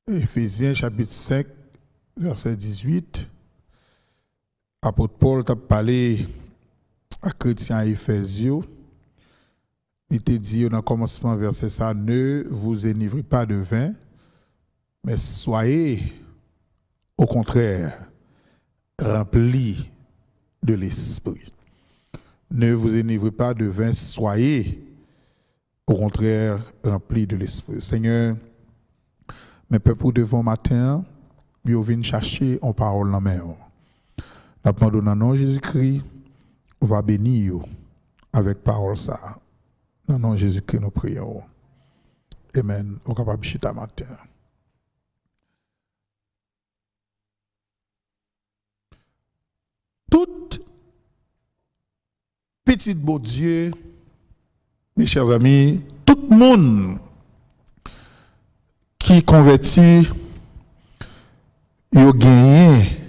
Éphésiens chapitre 5, verset 18. Apôtre Paul t'a parlé à chrétiens Éphésiens. Il te dit dans le commencement verset ça, ne vous enivrez pas de vin, mais soyez au contraire remplis de l'esprit. Ne vous enivrez pas de vin, soyez au contraire remplis de l'esprit. Seigneur, mes peuples devant matin, ils viennent chercher en parole la main. Nous demandons dans le nom de Jésus-Christ, on va bénir avec parole ça. Dans le nom de Jésus-Christ, nous prions. Amen. Au capable chita matin. Toute petite bon Dieu, mes chers amis, tout le monde qui convertit, il a gagné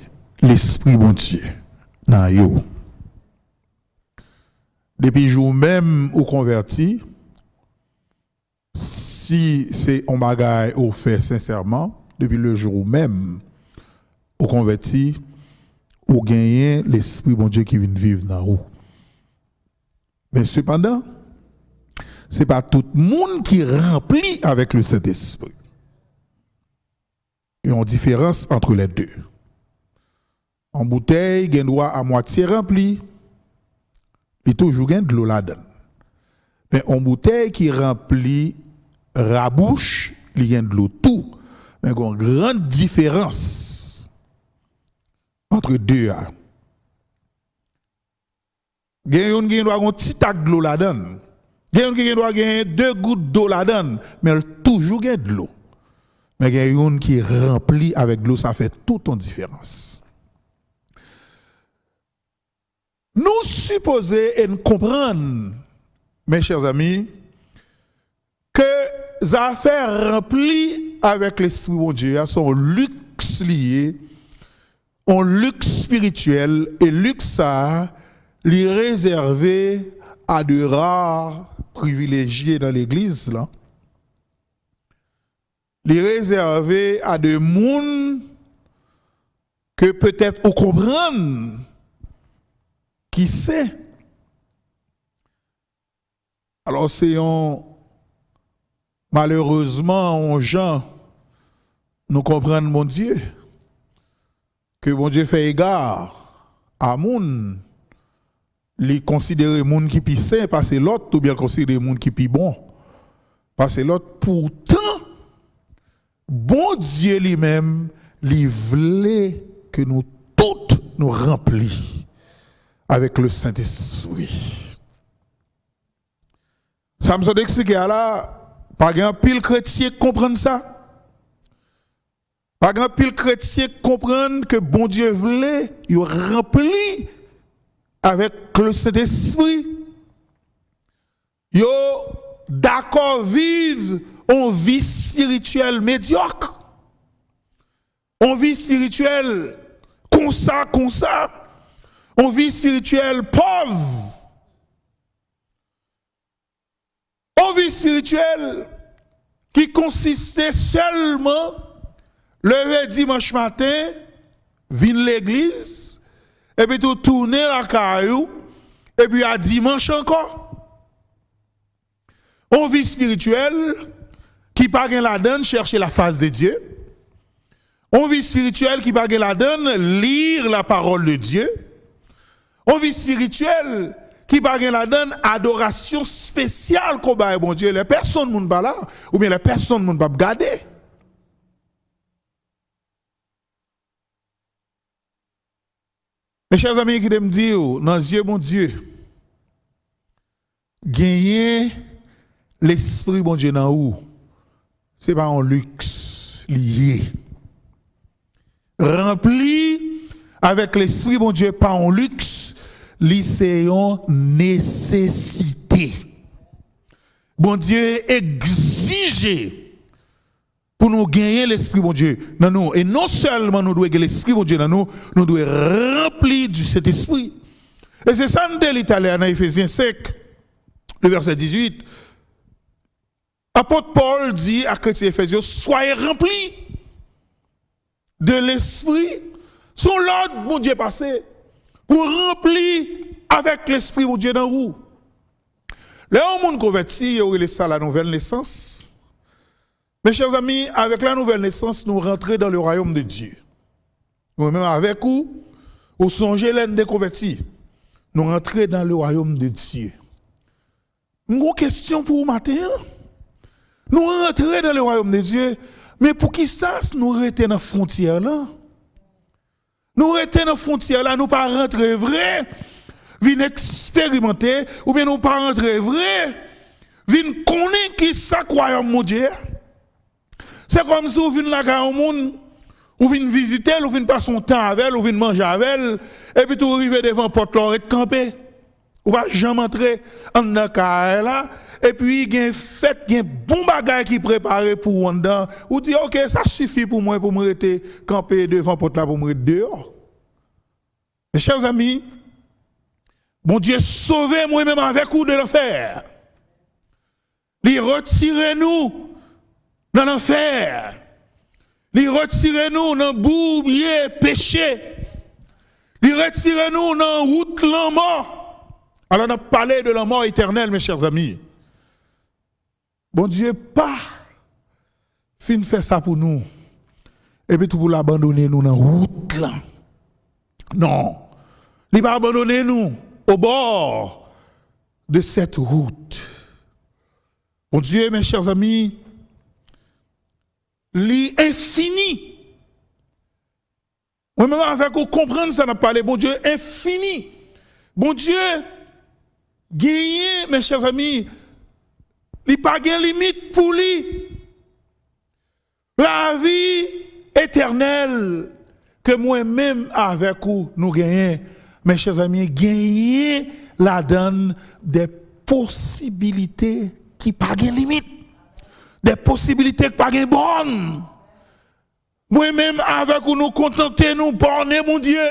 l'esprit bon Dieu dans yo. Depuis le jour même où converti, si c'est un bagage ou fait sincèrement, depuis le jour même où converti, ou gagner l'esprit bon Dieu qui vient vivre dans vous. Mais cependant, ce n'est pas tout le monde qui remplit avec le Saint-Esprit. Il y a une différence entre les deux. En bouteille, il y a une doigt à moitié rempli, et toujours il y a de l'eau là-dedans. Mais en bouteille qui remplit rabouche, il y a de l'eau tout. Mais il y a une grande différence entre deux. Il y a une qui doit avoir un petit tac de l'eau là-dedans. Il y a une qui doit avoir 2 gouttes d'eau là-dedans, mais elle toujours gagne de l'eau. Mais il y a une qui est remplie avec de l'eau, ça fait toute une différence. Nous supposons et nous comprenons, mes chers amis, que les affaires remplies avec l'Esprit de Dieu sont luxe liés, un luxe spirituel, et luxe ça, les réservé à de rares privilégiés dans l'Église, là. Les réserver à des mondes que peut-être on comprend qui sait. Alors c'est malheureusement on gens nous comprennent mon Dieu que mon Dieu fait égard à moun les considérer moun qui pi saint parce que l'autre ou bien considérer moun qui pi bon parce que l'autre pourtant bon Dieu lui-même, il voulait que nous toutes nous remplissions avec le Saint-Esprit. Ça me semble expliquer là, pas grand pile chrétien comprendre ça. Pas grand pile chrétien comprendre que bon Dieu voulait, il remplit avec le Saint-Esprit. Yo d'accord vivre on vie spirituelle médiocre. On vit spirituelle comme ça. On vit spirituelle pauvre. On vit spirituelle qui consistait seulement lever dimanche matin, venir l'église, et puis tout tourner la caillou, et puis à dimanche encore. On vit spirituelle qui pas la donne chercher la face de Dieu. On vit spirituel qui pas la donne lire la parole de Dieu. On vit spirituel qui pas la donne adoration spéciale qu'on ba bon Dieu. Les personnes moun pas là ou bien les personnes moun pas regarder. Mes chers amis qui me disent dans les yeux mon Dieu gagner l'esprit bon Dieu dans où c'est pas un luxe lié. Rempli avec l'esprit, bon Dieu, pas un luxe, c'est une nécessité. Bon Dieu exige pour nous gagner l'esprit, bon Dieu, dans nous. Et non seulement nous devons gagner l'esprit, bon Dieu, dans nous, nous devons remplir de cet esprit. Et c'est ça, nous dit l'Italien dans Éphésiens 5, le verset 18. Apôtre Paul dit à chrétiens Éphésiens, soyez remplis de l'esprit, son l'ordre, bon Dieu, passé, pour remplir avec l'esprit, bon Dieu, dans vous. Là, au monde converti, il y aurait ça la nouvelle naissance. Mes chers amis, avec la nouvelle naissance, nous rentrons dans le royaume de Dieu. Nous-mêmes, avec vous, au songez l'un des convertis, nous rentrons dans le royaume de Dieu. Une question pour vous matin. Nous rentrons dans le royaume de Dieu, mais pour qui ça, nous restons dans la frontière là? Nous restons dans la frontière là, nous pas rentrer vrai, venir expérimenter, ou bien nous pas rentrer vrai, venir connaître qui ça royaume mon Dieu. C'est comme si vous venez là au monde, vous venez visiter, vous venez passer son temps avec elle, vous venez manger avec elle, et puis vous arrivez devant la porte là et camper. Vous ne pouvez jamais entrer en dans là, et puis il y a une fête, il y a un bon bagage qui est préparé pour vous dedans. Vous dites, ok, ça suffit pour moi pour me rester camper devant la porte là pour me rester dehors. Mes chers amis, bon Dieu, sauvez moi-même avec vous de l'enfer. Il retirez-nous dans l'enfer. Il retirez-nous dans le bourbier péché. Il retirez-nous dans la route de la mort. Alors on a parlé de la mort éternelle, mes chers amis. Bon Dieu, pas fin faire ça pour nous. Et puis tout pour l'abandonner nous dans la route là. Non. Il va abandonner nous au bord de cette route. Bon Dieu, mes chers amis, l'infini. Moi-même, avec vous comprendre ça, on a parlé, bon Dieu, infini. Bon Dieu, gagné, mes chers amis, il n'y a pas de limite pour lui. La vie éternelle que moi-même avec vous, nous gagnons, mes chers amis, gagner la donne des possibilités qui n'ont pas de limite. Des possibilités qui n'ont pas de bonne. Moi-même avec vous, nous contenter, nous borner, mon Dieu.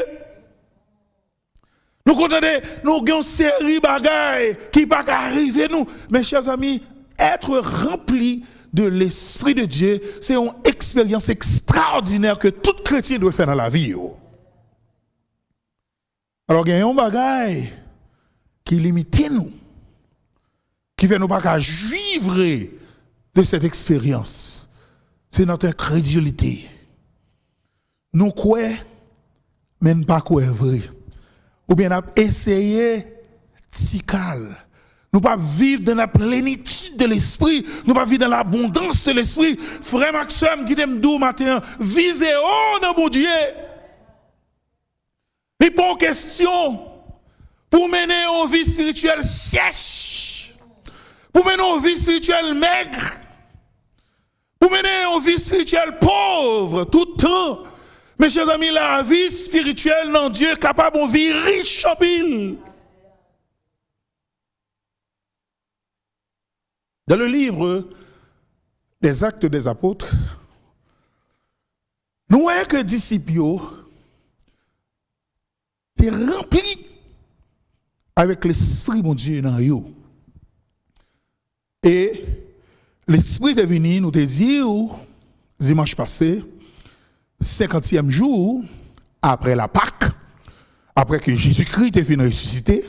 Nous contenter, nous avons une série de bagailles qui ne peuvent pas arriver, nous. Mes chers amis, être rempli de l'Esprit de Dieu, c'est une expérience extraordinaire que tout chrétien doit faire dans la vie. Alors, il y a un bagage qui limite nous, qui fait nous pas vivre de cette expérience. C'est notre incrédulité. Nous croyons, mais nous pas croyons vrai. Ou bien nous essayé de nous pas vivre dans la plénitude de l'esprit, nous pas vivre dans l'abondance de l'esprit. Frère Maxime qui t'aime doux matin, visez haut dans mon Dieu. Mais pas en question pour mener une vie spirituelle sèche, pour mener une vie spirituelle maigre, pour mener une vie spirituelle pauvre tout le temps. Mes chers amis, la vie spirituelle dans Dieu est capable de vie riche en pile. Dans le livre des Actes des Apôtres, nous voyons que les disciples étaient remplis avec l'Esprit de Dieu dans eux. Et l'Esprit est venu nous dire, dimanche passé, 50e jour, après la Pâque, après que Jésus-Christ est venu ressusciter,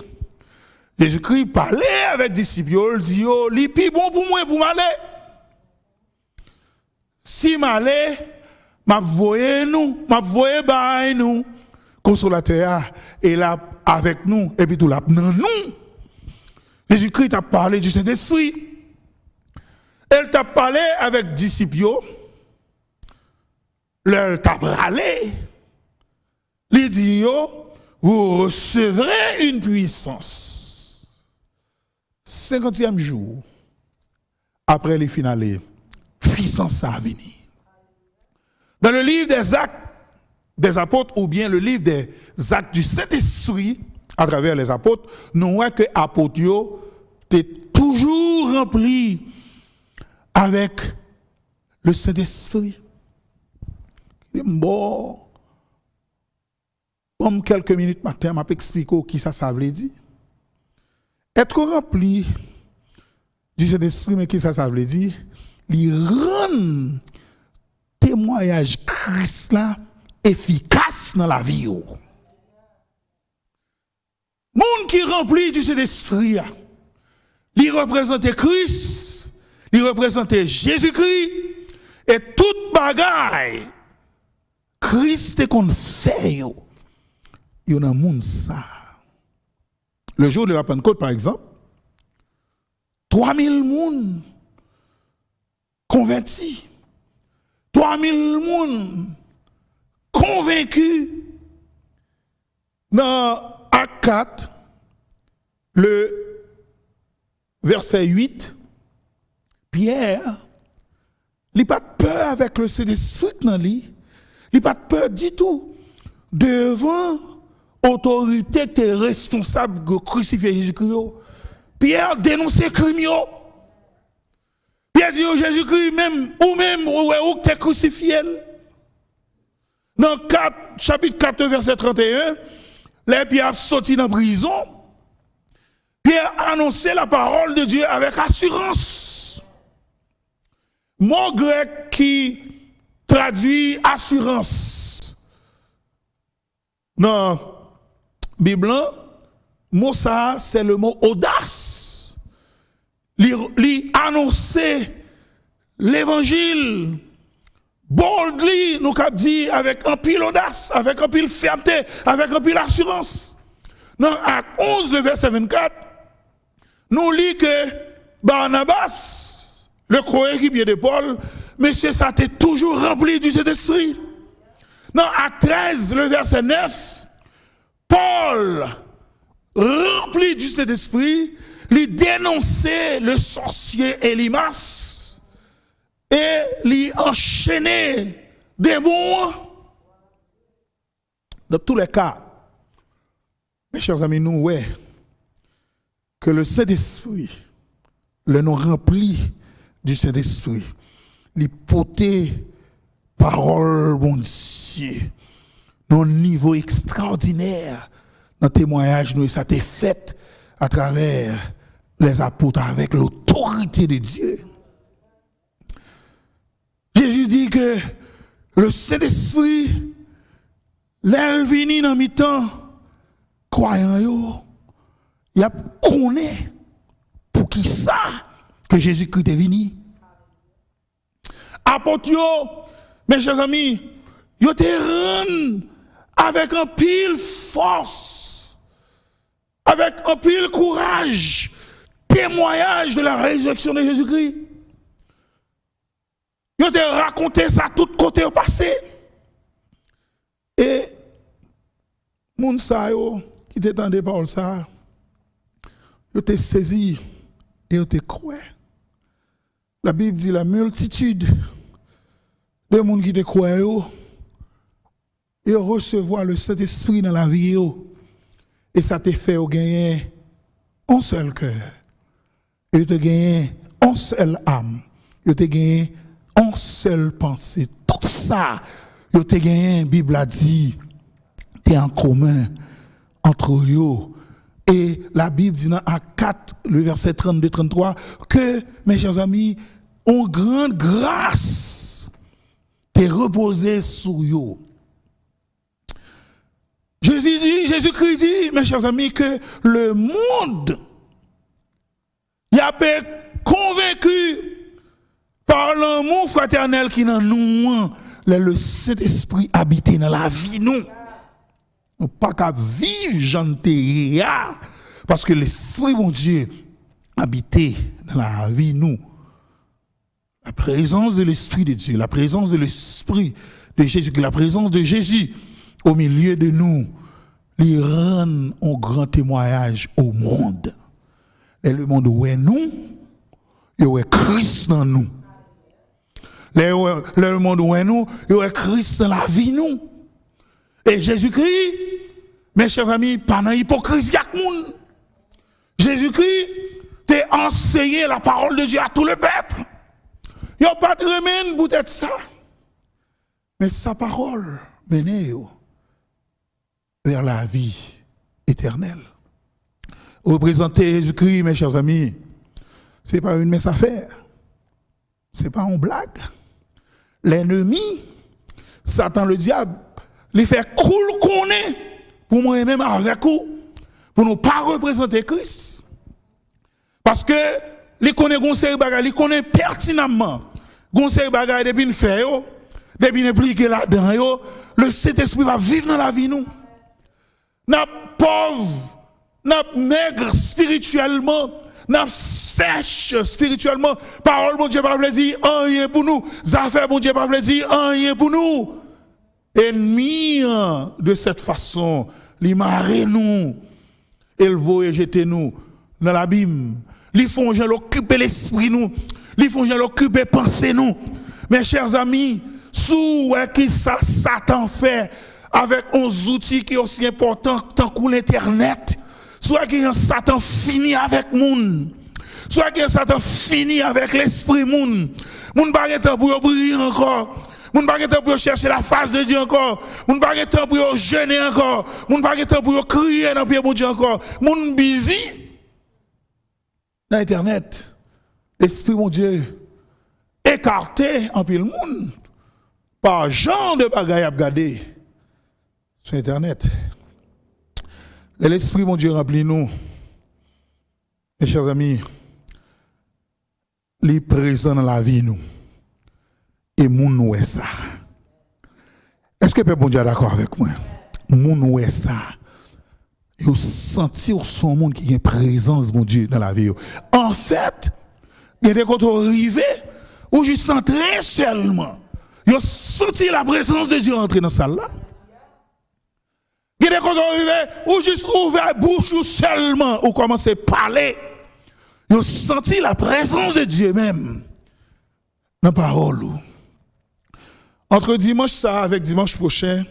Jésus-Christ parlait avec les disciples, il dit, c'est plus bon pour moi pour m'aller. Si m'aller, m'a voyé nous, consolateur, et là avec nous, et puis tout là, non, nous. Jésus-Christ a parlé du Saint-Esprit. Elle t'a parlé avec les disciples, elle t'a parlé. Il dit, vous recevrez une puissance. 50e jour, après les finales, puissance à venir. Dans le livre des Actes des Apôtres, ou bien le livre des Actes du Saint-Esprit, à travers les apôtres, nous voyons que l'apôtre est toujours rempli avec le Saint-Esprit. Bon, comme quelques minutes matin, je vais expliquer qui ça veut dire. Être rempli du Saint-Esprit, mais qui ça veut dire? Il rend témoignage Christ là efficace dans la vie. Monde qui remplit du Saint-Esprit, il représente Christ, il représente Jésus-Christ, et toute bagaille, Christ est qu'on fait, il y a un monde ça. Le jour de la Pentecôte, par exemple, 3000 personnes convertis, 3000 personnes convaincus. Dans Acte 4, le verset 8, Pierre, il n'a pas de peur avec le Saint-Esprit dans lui, il n'a pas de peur du tout devant l'autorité qui est responsable de crucifier Jésus-Christ. Pierre dénonce les crimes. Pierre dit Jésus-Christ, même, ou tu es crucifié. Dans chapitre 4, verset 31, les Pierre sorti dans la prison, Pierre annonçait la parole de Dieu avec assurance. Mot grec qui traduit assurance. Dans la Bible, mot ça, c'est le mot audace. Il annonçait l'évangile boldly, nous avons dit, avec un pile audace, avec un pile fermeté, avec un pile assurance. Dans Acte 11, le verset 24, nous lisons que Barnabas, le coéquipier de Paul, monsieur, ça était toujours rempli du Saint-Esprit. Dans Acte 13, le verset 9, Paul, rempli du Saint-Esprit, lui dénonçait le sorcier Élymas et lui enchaînait des bons. Dans tous les cas, mes chers amis, nous, ouais, que le Saint-Esprit, le nom rempli du Saint-Esprit, lui portait parole, bon Dieu, dans un niveau extraordinaire, dans le témoignage, nous, ça a été fait à travers les apôtres avec l'autorité de Dieu. Jésus dit que le Saint-Esprit, l'elvini dans mi-temps, croyant, il a connaît pour qui ça que Jésus-Christ est venu. Apôtres, mes chers amis, ils étaient rendus avec un pile force, avec un pile courage, témoignage de la résurrection de Jésus-Christ. Ils ont raconté ça tout côté au passé. Et moun sa yo qui t'étendait par ça, ils ont saisi et ils ont cru. La Bible dit la multitude de monde qui te croient et recevoir le Saint-Esprit dans la vie et ça te fait gagner un seul cœur. Et te gagner une seule âme. Et te gagner une seule pensée. Tout ça, et te gagner, la Bible a dit, t'es en commun entre eux. Et la Bible dit dans Acte 4, le verset 32-33, que, mes chers amis, une grande grâce t'est reposée sur eux. Jésus-Christ dit, mes chers amis, que le monde il a été convaincu par l'amour fraternel qui dans nous, le Saint-Esprit habité dans la vie nous. Nous pas qu'à vivre gentil parce que l'Esprit mon Dieu habité dans la vie nous. La présence de l'Esprit de Dieu, la présence de l'Esprit de Jésus, la présence de Jésus au milieu de nous, lui rend un grand témoignage au monde. Et le monde où est nous, il y a Christ dans nous. Le monde où est nous, il y a Christ dans la vie nous. Et Jésus-Christ, mes chers amis, pas dans l'hypocrisie à monde. Jésus-Christ t'a enseigné la parole de Dieu à tout le peuple. Il n'y a pas de remède pour être ça. Mais sa parole menait vers la vie éternelle. Représenter Jésus-Christ, mes chers amis, ce n'est pas une mince affaire. Ce n'est pas une blague. L'ennemi, Satan le diable, il fait cool qu'on est pour moi même avec vous, pour nous pas représenter Christ. Parce que les connaît conseil bagay, les connaît pertinemment. Conseil bagay depuis une fait yo, depuis impliqué là-dedans yo, le Saint-Esprit va vivre dans la vie nous. N'a pauvre, n'a maigre spirituellement, n'a sèche spirituellement. Parole bon Dieu pas veut dire rien pour nous. Affaires bon Dieu pas veut dire rien pour nous. Ennemi de cette façon, li marre nous, il veut jeter nous dans l'abîme. Li font gens l'occuper l'esprit nous, li font gens l'occuper penser nous. Mes chers amis, sous qui ça Satan fait avec uns outils qui sont aussi importants tant que l'internet, soit que Satan finit avec moun, soit que Satan finit avec l'esprit moun. Moun pas temps pour briller encore. Moun pas temps pour chercher la face de Dieu encore. Moun pas temps pour jeûner encore. Moun pas temps pour crier dans pied de Dieu encore. Moun busy dans internet. L'esprit mon Dieu écarté en pile monde par genre de bagaille à regarder sur internet. L'esprit mon Dieu remplit nous. Mes chers amis, il est présent dans la vie nous. Et moun nou est ça. Est-ce que bon Dieu est d'accord avec moi? Moun nou est ça. Vous sentez son monde qui a une présence bon Dieu dans la vie. En fait, il y a des côtés arrivés où je sens très seulement. Vous sentez la présence de Dieu entrer dans la salle là. Il y a des côtés arrivés où juste ouvert la bouche seulement ou commencez à parler. Vous sentez la présence de Dieu même dans la parole. Entre dimanche ça avec dimanche prochain,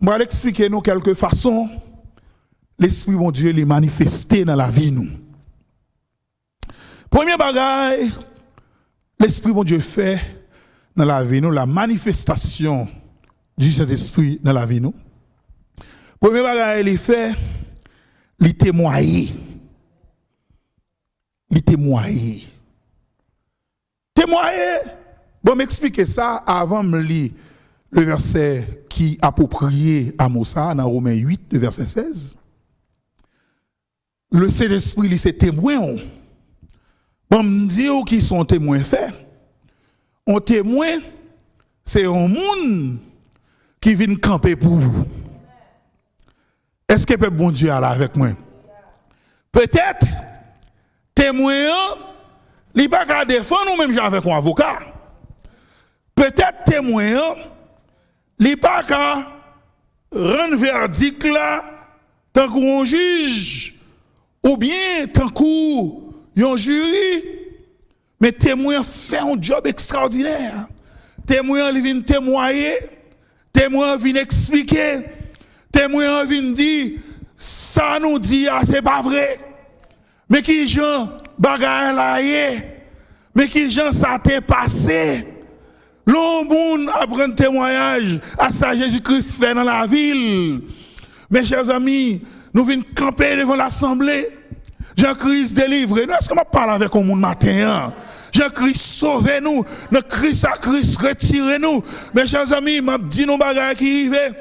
je vais expliquer nous quelques façons l'esprit mon Dieu les manifester dans la vie nous. Premier bagage, l'esprit mon Dieu fait dans la vie nous la manifestation du Saint-Esprit dans la vie nous. Premier bagage il fait les témoigner. Les témoigner. Témoigner. Bon, m'expliquer ça avant de me lire le verset qui est approprié à Moussa dans Romains 8, le verset 16. Le Saint-Esprit, il c'est témoin. Bon, me dire qui sont témoins faits. Un témoin, c'est un monde qui vient camper pour vous. Est-ce que peut bon Dieu aller avec moi? Peut-être, témoin, il n'est pas qu'à défendre ou même avec un avocat. Peut-être témoin, il n'est pas qu'à rendre verdict là, tant qu'on juge, ou bien tant qu'on jury, mais témoin fait un job extraordinaire. Témoin vient témoigner, témoin vient expliquer, témoin vient dire, ça nous dit, ah, c'est pas vrai. Mais qui gens bagaille là, mais qui gens ça t'est passé. L'homme apprend témoignage à ça Jésus-Christ fait dans la ville. Mes chers amis, nous venons camper devant l'assemblée. Jean-Christ délivrez-nous. Est-ce que je parle avec un monde matin? Jean-Christ sauvez-nous. Le Christ à Christ retirez-nous. Mes chers amis, je dis nos bagages qui arrivent.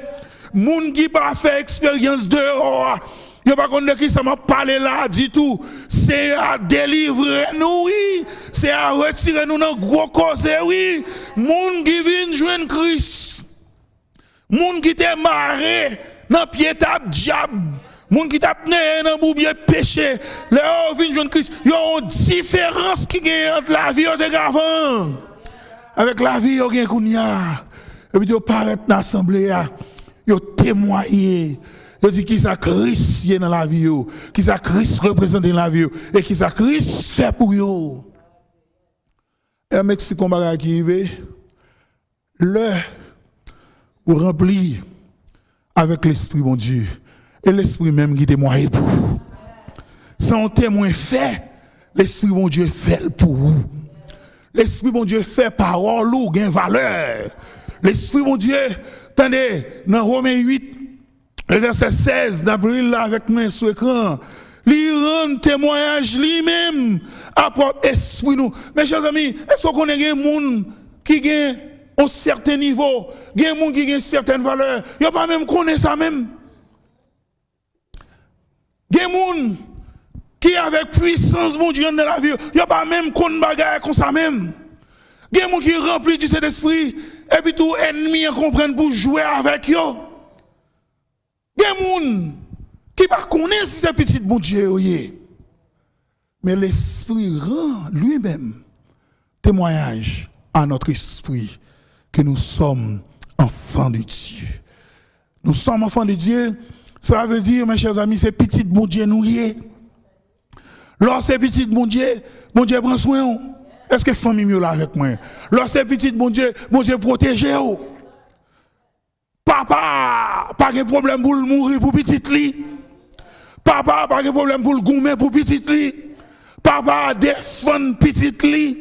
Moun qui pas fait expérience dehors. Je ne sais pas de qui ça m'a parlé là du tout. C'est à délivrer nous, oui. C'est à retirer nous dans gros cause, oui. Moun qui vient joindre Christ. Moun qui t'est marré dans pied tap diable. Moun qui t'a né dans boubier péché. Là, vient joindre Christ. Il y a une différence qui est entre la vie de avant. Avec la vie, il y a kounya. Et puis, il paraît dans l'assemblée, il témoigné. Il dit qui ça Christ est dans la vie, qui ça Christ représente dans la vie, et qui ça Christ fait pour eux. Et un Mexique qui arrive, le rempli avec l'Esprit bon Dieu, et l'Esprit même qui témoigne pour vous. Sans témoin fait, l'Esprit bon Dieu fait pour vous. L'Esprit bon Dieu fait parole ou gain valeur. L'Esprit bon Dieu, attendez, dans Romains 8, le verset 16, d'avril là avec moi sur l'écran, il rend témoignage lui-même à propre esprit nous. Mes chers amis, est-ce qu'on a des gens qui ont un certain niveau, il y a des gens qui ont une certaine valeur, ils ne pas même connaître ça même. Il y a des gens qui avec puissance mon Dieu dans la vie, il n'y a pas même qu'on bagaille comme ça même. Il y a des gens qui remplis du Saint-Esprit et puis tout ennemi comprennent pour jouer avec eux. Il y a des gens qui ne connaissent si c'est petit bon Dieu. Mais l'Esprit rend lui-même témoignage à notre esprit que nous sommes enfants de Dieu. Nous sommes enfants de Dieu, cela veut dire, mes chers amis, c'est petit bon Dieu nous y est. Lorsque c'est petit bon Dieu prend soin. Est-ce que famille mieux là avec moi? Lorsque c'est petit bon Dieu protège. Papa, pas de problème pour le mourir pour petit lit. Papa, pas de problème pour le goumer pour petit lit. Papa, défend petit lit.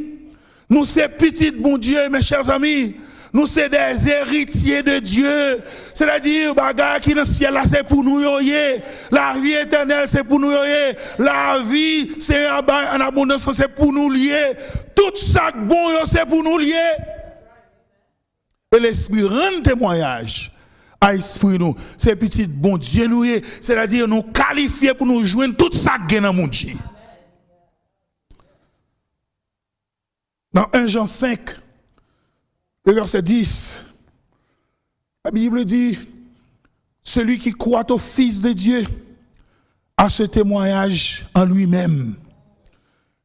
Nous c'est petit bon Dieu, mes chers amis. Nous sommes des héritiers de Dieu. C'est-à-dire, bagarre qui dans le ciel là, c'est pour nous. La vie éternelle, c'est pour nous. La vie, c'est en abondance, c'est pour nous lier. Tout ça bon, c'est pour nous lier. Et l'Esprit rend témoignage à l'Esprit nous. C'est petit bon Dieu nous. C'est-à-dire, nous qualifier pour nous joindre tout ça qui dans mon Dieu. Dans 1 Jean 5, le verset 10, la Bible dit, celui qui croit au Fils de Dieu a ce témoignage en lui-même.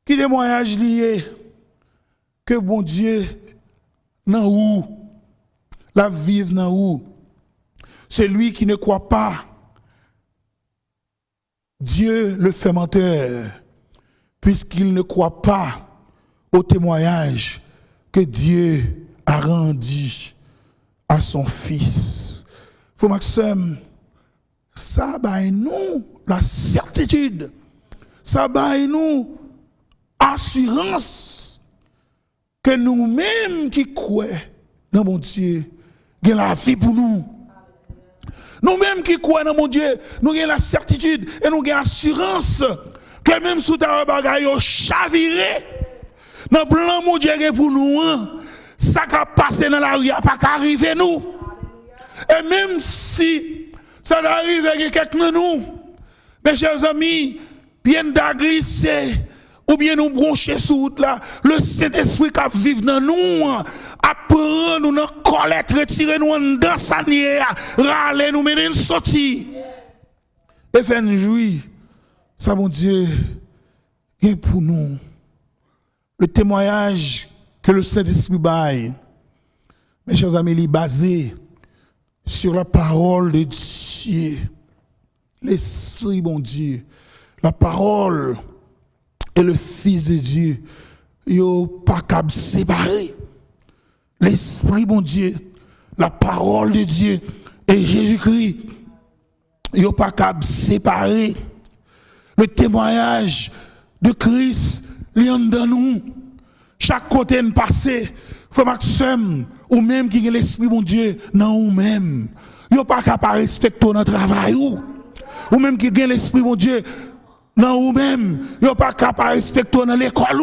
Qui témoignage lié que bon Dieu n'a où, la vive n'a où. Celui qui ne croit pas, Dieu le fait menteur, puisqu'il ne croit pas au témoignage que Dieu a rendu à son Fils. Frère Maxime, ça baille nous la certitude, ça baille nous assurance que nous-mêmes qui croyons dans mon Dieu, nous avons la vie pour nous. Nous-mêmes qui croyons dans mon Dieu, nous avons la certitude et nous avons l'assurance que même sous ta bagaille chaviré, dans le plan mon Dieu pour nous, ça qui a passé dans la rue n'a pas qu'arriver nous. Et même si ça arrive avec quelqu'un de nous, mes chers amis, bien d'aglisser ou bien nous brancher sur route là, le Saint-Esprit qui vit dans nous, apprend nous dans colère, retirer nous dans sanier, râler nous mener une sortie. Et faire une jouir. Ça mon Dieu, est pour nous. Le témoignage que le Saint-Esprit baille, mes chers amis, il est basé sur la parole de Dieu. L'Esprit, bon Dieu, la parole et le Fils de Dieu, ils ne sont pas capables de séparer. L'Esprit, bon Dieu, la parole de Dieu et Jésus-Christ, ils ne sont pas capables de séparer. Le témoignage de Christ, il y a dans nous. Chaque côté de passé, frère Maxime, ou même qui est l'Esprit, mon Dieu, non, ou même. Ils n'ont pas capable de respecter notre travail. Ou même qui est l'Esprit, mon Dieu, non, ou même. Ils n'ont pas capable de respecter dans l'école.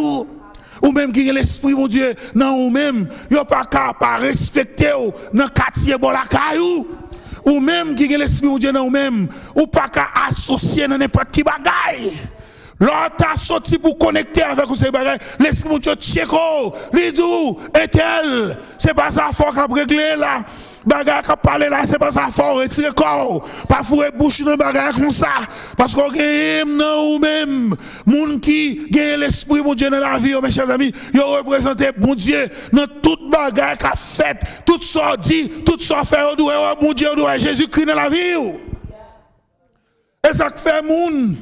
Ou même qui est l'Esprit, mon Dieu, non, ou même. Ils n'ont pas capable de respecter dans le quartier Bolakayou. Ou même qui est l'Esprit, mon Dieu, non, ou même. Ou pas qu'à associer dans n'importe qui bagaille. L'autre a sorti pour connecter avec ces bagages. L'Esprit mon Dieu tcheko, l'idou, et tel. C'est pas ça fort qu'a réglé là. Bagage qu'a parlé là, c'est pas ça fort, retirer corps. Pas fouer bouche dans bagage comme ça. Parce qu'on gagne non ou même. Moun qui gagne l'Esprit mon Dieu dans la vie, mes chers amis, ils représenté mon Dieu dans toute bagage qu'a fait, tout ça dit, tout ça fait, mon Dieu, Jésus-Christ dans la vie. Et ça fait moun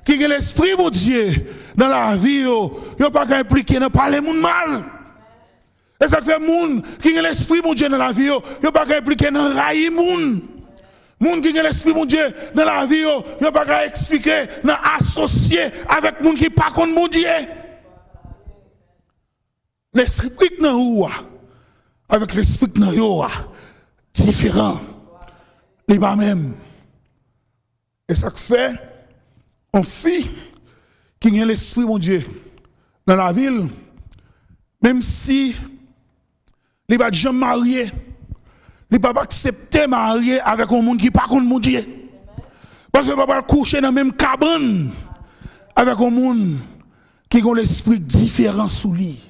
qui a l'Esprit, mon Dieu, dans la vie, il n'y pas qu'à impliquer dans parler moun mal. Et ça fait moun qui a l'Esprit, mon Dieu, dans la vie, il n'y a pas qu'à impliquer dans railler moun. Moun qui a l'Esprit, mon Dieu, dans la vie, il n'y a pas qu'à expliquer, dans associer avec moun qui pas contre mon Dieu. L'Esprit qui dans ou avec l'Esprit qui dans yo différent. Les pas même. Et ça fait on fille qui a l'Esprit, mon Dieu, dans la ville, même si Il va jamais marier. Il va pas accepter marier avec un monde qui pas contre mon Dieu. Parce que il va pas coucher dans la même cabane avec un monde qui a l'esprit différent sous lui.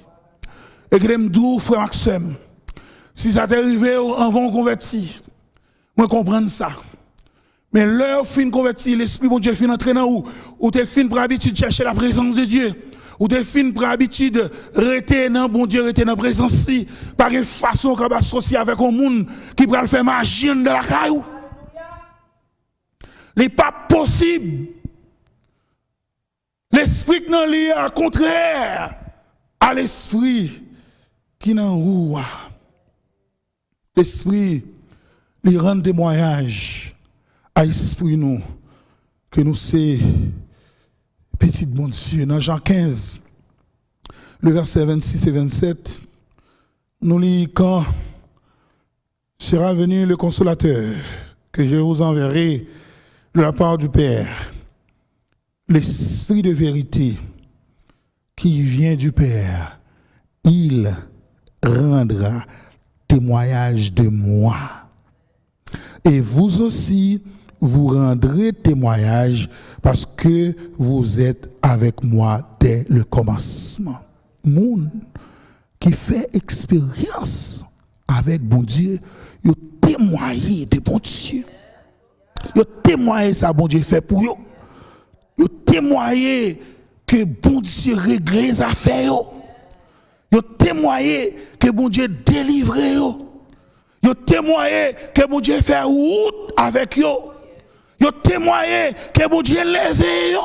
Et que me dis, frère Maxime, si ça t'est arrivé avant de convertir, moi comprendre ça. Mais l'heure fin convertir, l'esprit bon Dieu fin entrer dans ou t'es fin pour habitude de chercher la présence de Dieu. Ou t'es fin pour habitude de rester dans bon Dieu, rester dans la présence si, par une façon qu'on va associer avec un monde qui va le faire magie dans la caillou. Ce n'est pas possible. L'esprit qui est lié au contraire à l'esprit qui est en roue. L'esprit lui rend témoignage à l'esprit nous que nous c'est petit bon Dieu. Dans Jean 15, le verset 26 et 27, nous lisons quand sera venu le consolateur que je vous enverrai de la part du Père, l'esprit de vérité qui vient du Père, il rendra témoignage de moi. Et vous aussi, vous rendrez témoignage parce que vous êtes avec moi dès le commencement. Moun qui fait expérience avec bon Dieu, il témoigne de bon Dieu. Il témoigne ça bon Dieu fait pour eux. Il témoigne que bon Dieu règle les affaires. Il témoigne que bon Dieu délivre eux. Il témoigne que bon Dieu fait route avec eux. Il témoigne que bon Dieu lève eux.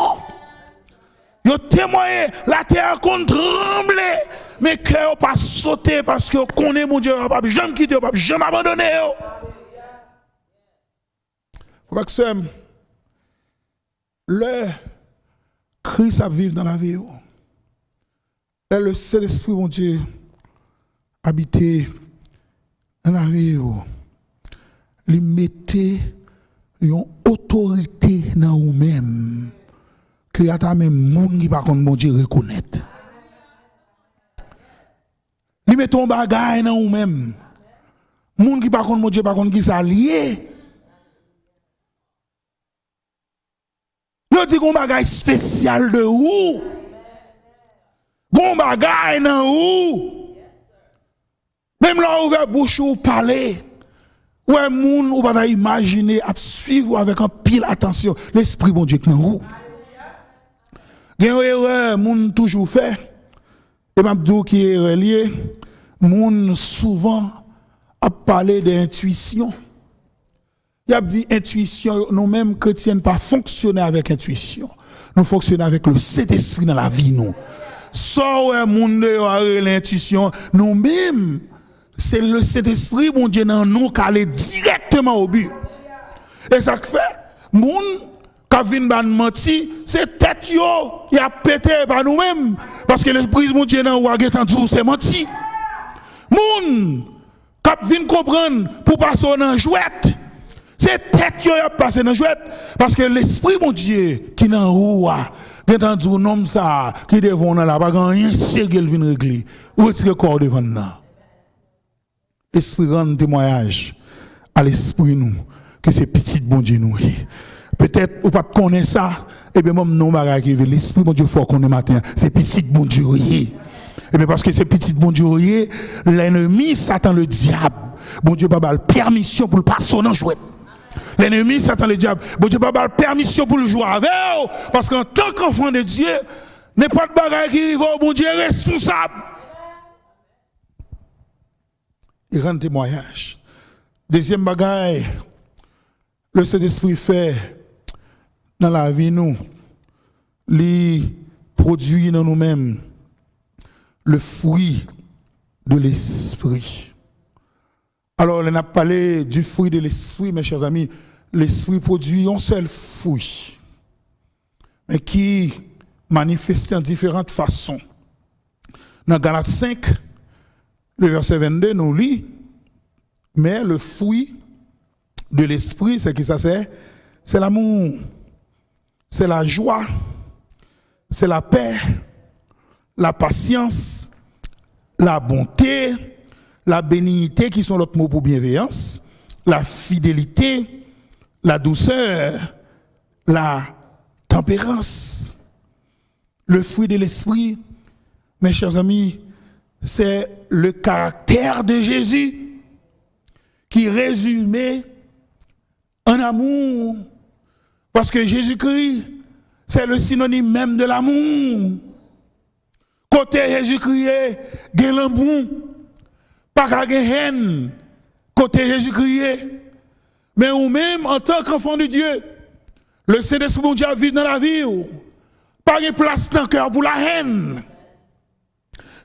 Il témoigne la terre qu'on tremble, mais cœur pas sauter parce que connaît mon Dieu, pas jamais quitter, pas jamais abandonner. Maxime, le Christ a vivre dans la vie. Le Saint-Esprit, mon Dieu, habiter dans la vie. Il mettait une autorité dans vous-même que y a ta même monde qui par contre mon Dieu reconnaître. Il met ton bagage dans vous-même. Monde qui par contre mon Dieu par contre qui s'allié. Il dit qu'on bagage spécial de où? Bon bagage dans où? Même là ouvert bouche ou parler. Ouais moun ou pas imaginer à suivre avec un pile attention l'esprit bon Dieu qui dans où? Gen erreur moun toujours fait. Et m'a dit qui est relié moun souvent a parlé d'intuition. Il a dit intuition, nous-mêmes chrétiens pas fonctionner avec intuition. Nous fonctionnons avec le Saint-Esprit dans la vie nous. Soit moun de l'intuition, nous-mêmes c'est le Saint-Esprit mon Dieu dans nous qui aller directement au but. Et ça fait moun qui vient ban menti, c'est tête yo qui a pété par nous-mêmes parce que l'esprit mon Dieu dans ou a dit c'est menti. Moun qui vient comprendre pour passer dans jouette. C'est tête qui a passé dans jouette parce que l'esprit mon Dieu qui dans roue qui dans du nom ça qui devant là pas rien c'est qu'il vient régler ou retirer corps devant là. L'esprit rend témoignage à l'esprit nous que c'est petit bon Dieu nous. Peut-être ou pas connaître ça et bien même non bagage qui l'esprit bon Dieu fort qu'on est matin c'est petit bon Dieu. Et bien parce que c'est petit bon Dieu l'ennemi Satan le diable bon Dieu pas la permission pour le passer dans jouette. L'ennemi, Satan le diable, bon Dieu pas la permission pour le jouer avec eux, parce qu'en tant qu'enfant de Dieu, n'importe bagaille qui arrive, bon Dieu est responsable. Il rend témoignage. Deuxième bagaille, le Saint-Esprit fait dans la vie nous, il produit dans nous-mêmes le fruit de l'esprit. Alors, on a parlé du fruit de l'esprit, mes chers amis. L'esprit produit un seul fruit, mais qui manifeste en différentes façons. Dans Galates 5, le verset 22, nous lit, mais le fruit de l'esprit, c'est qui ça c'est? C'est l'amour, c'est la joie, c'est la paix, la patience, la bonté, la bénignité qui sont l'autre mot pour bienveillance, la fidélité, la douceur, la tempérance. Le fruit de l'esprit, mes chers amis, c'est le caractère de Jésus qui est résumé en amour. Parce que Jésus-Christ, c'est le synonyme même de l'amour. Côté Jésus-Christ, il y a l'amour, pas de haine. Côté Jésus-Christ, mais ou même en tant qu'enfant de Dieu, le Saint-Esprit mon Dieu vit dans la vie. Pas de place dans le cœur pour la haine.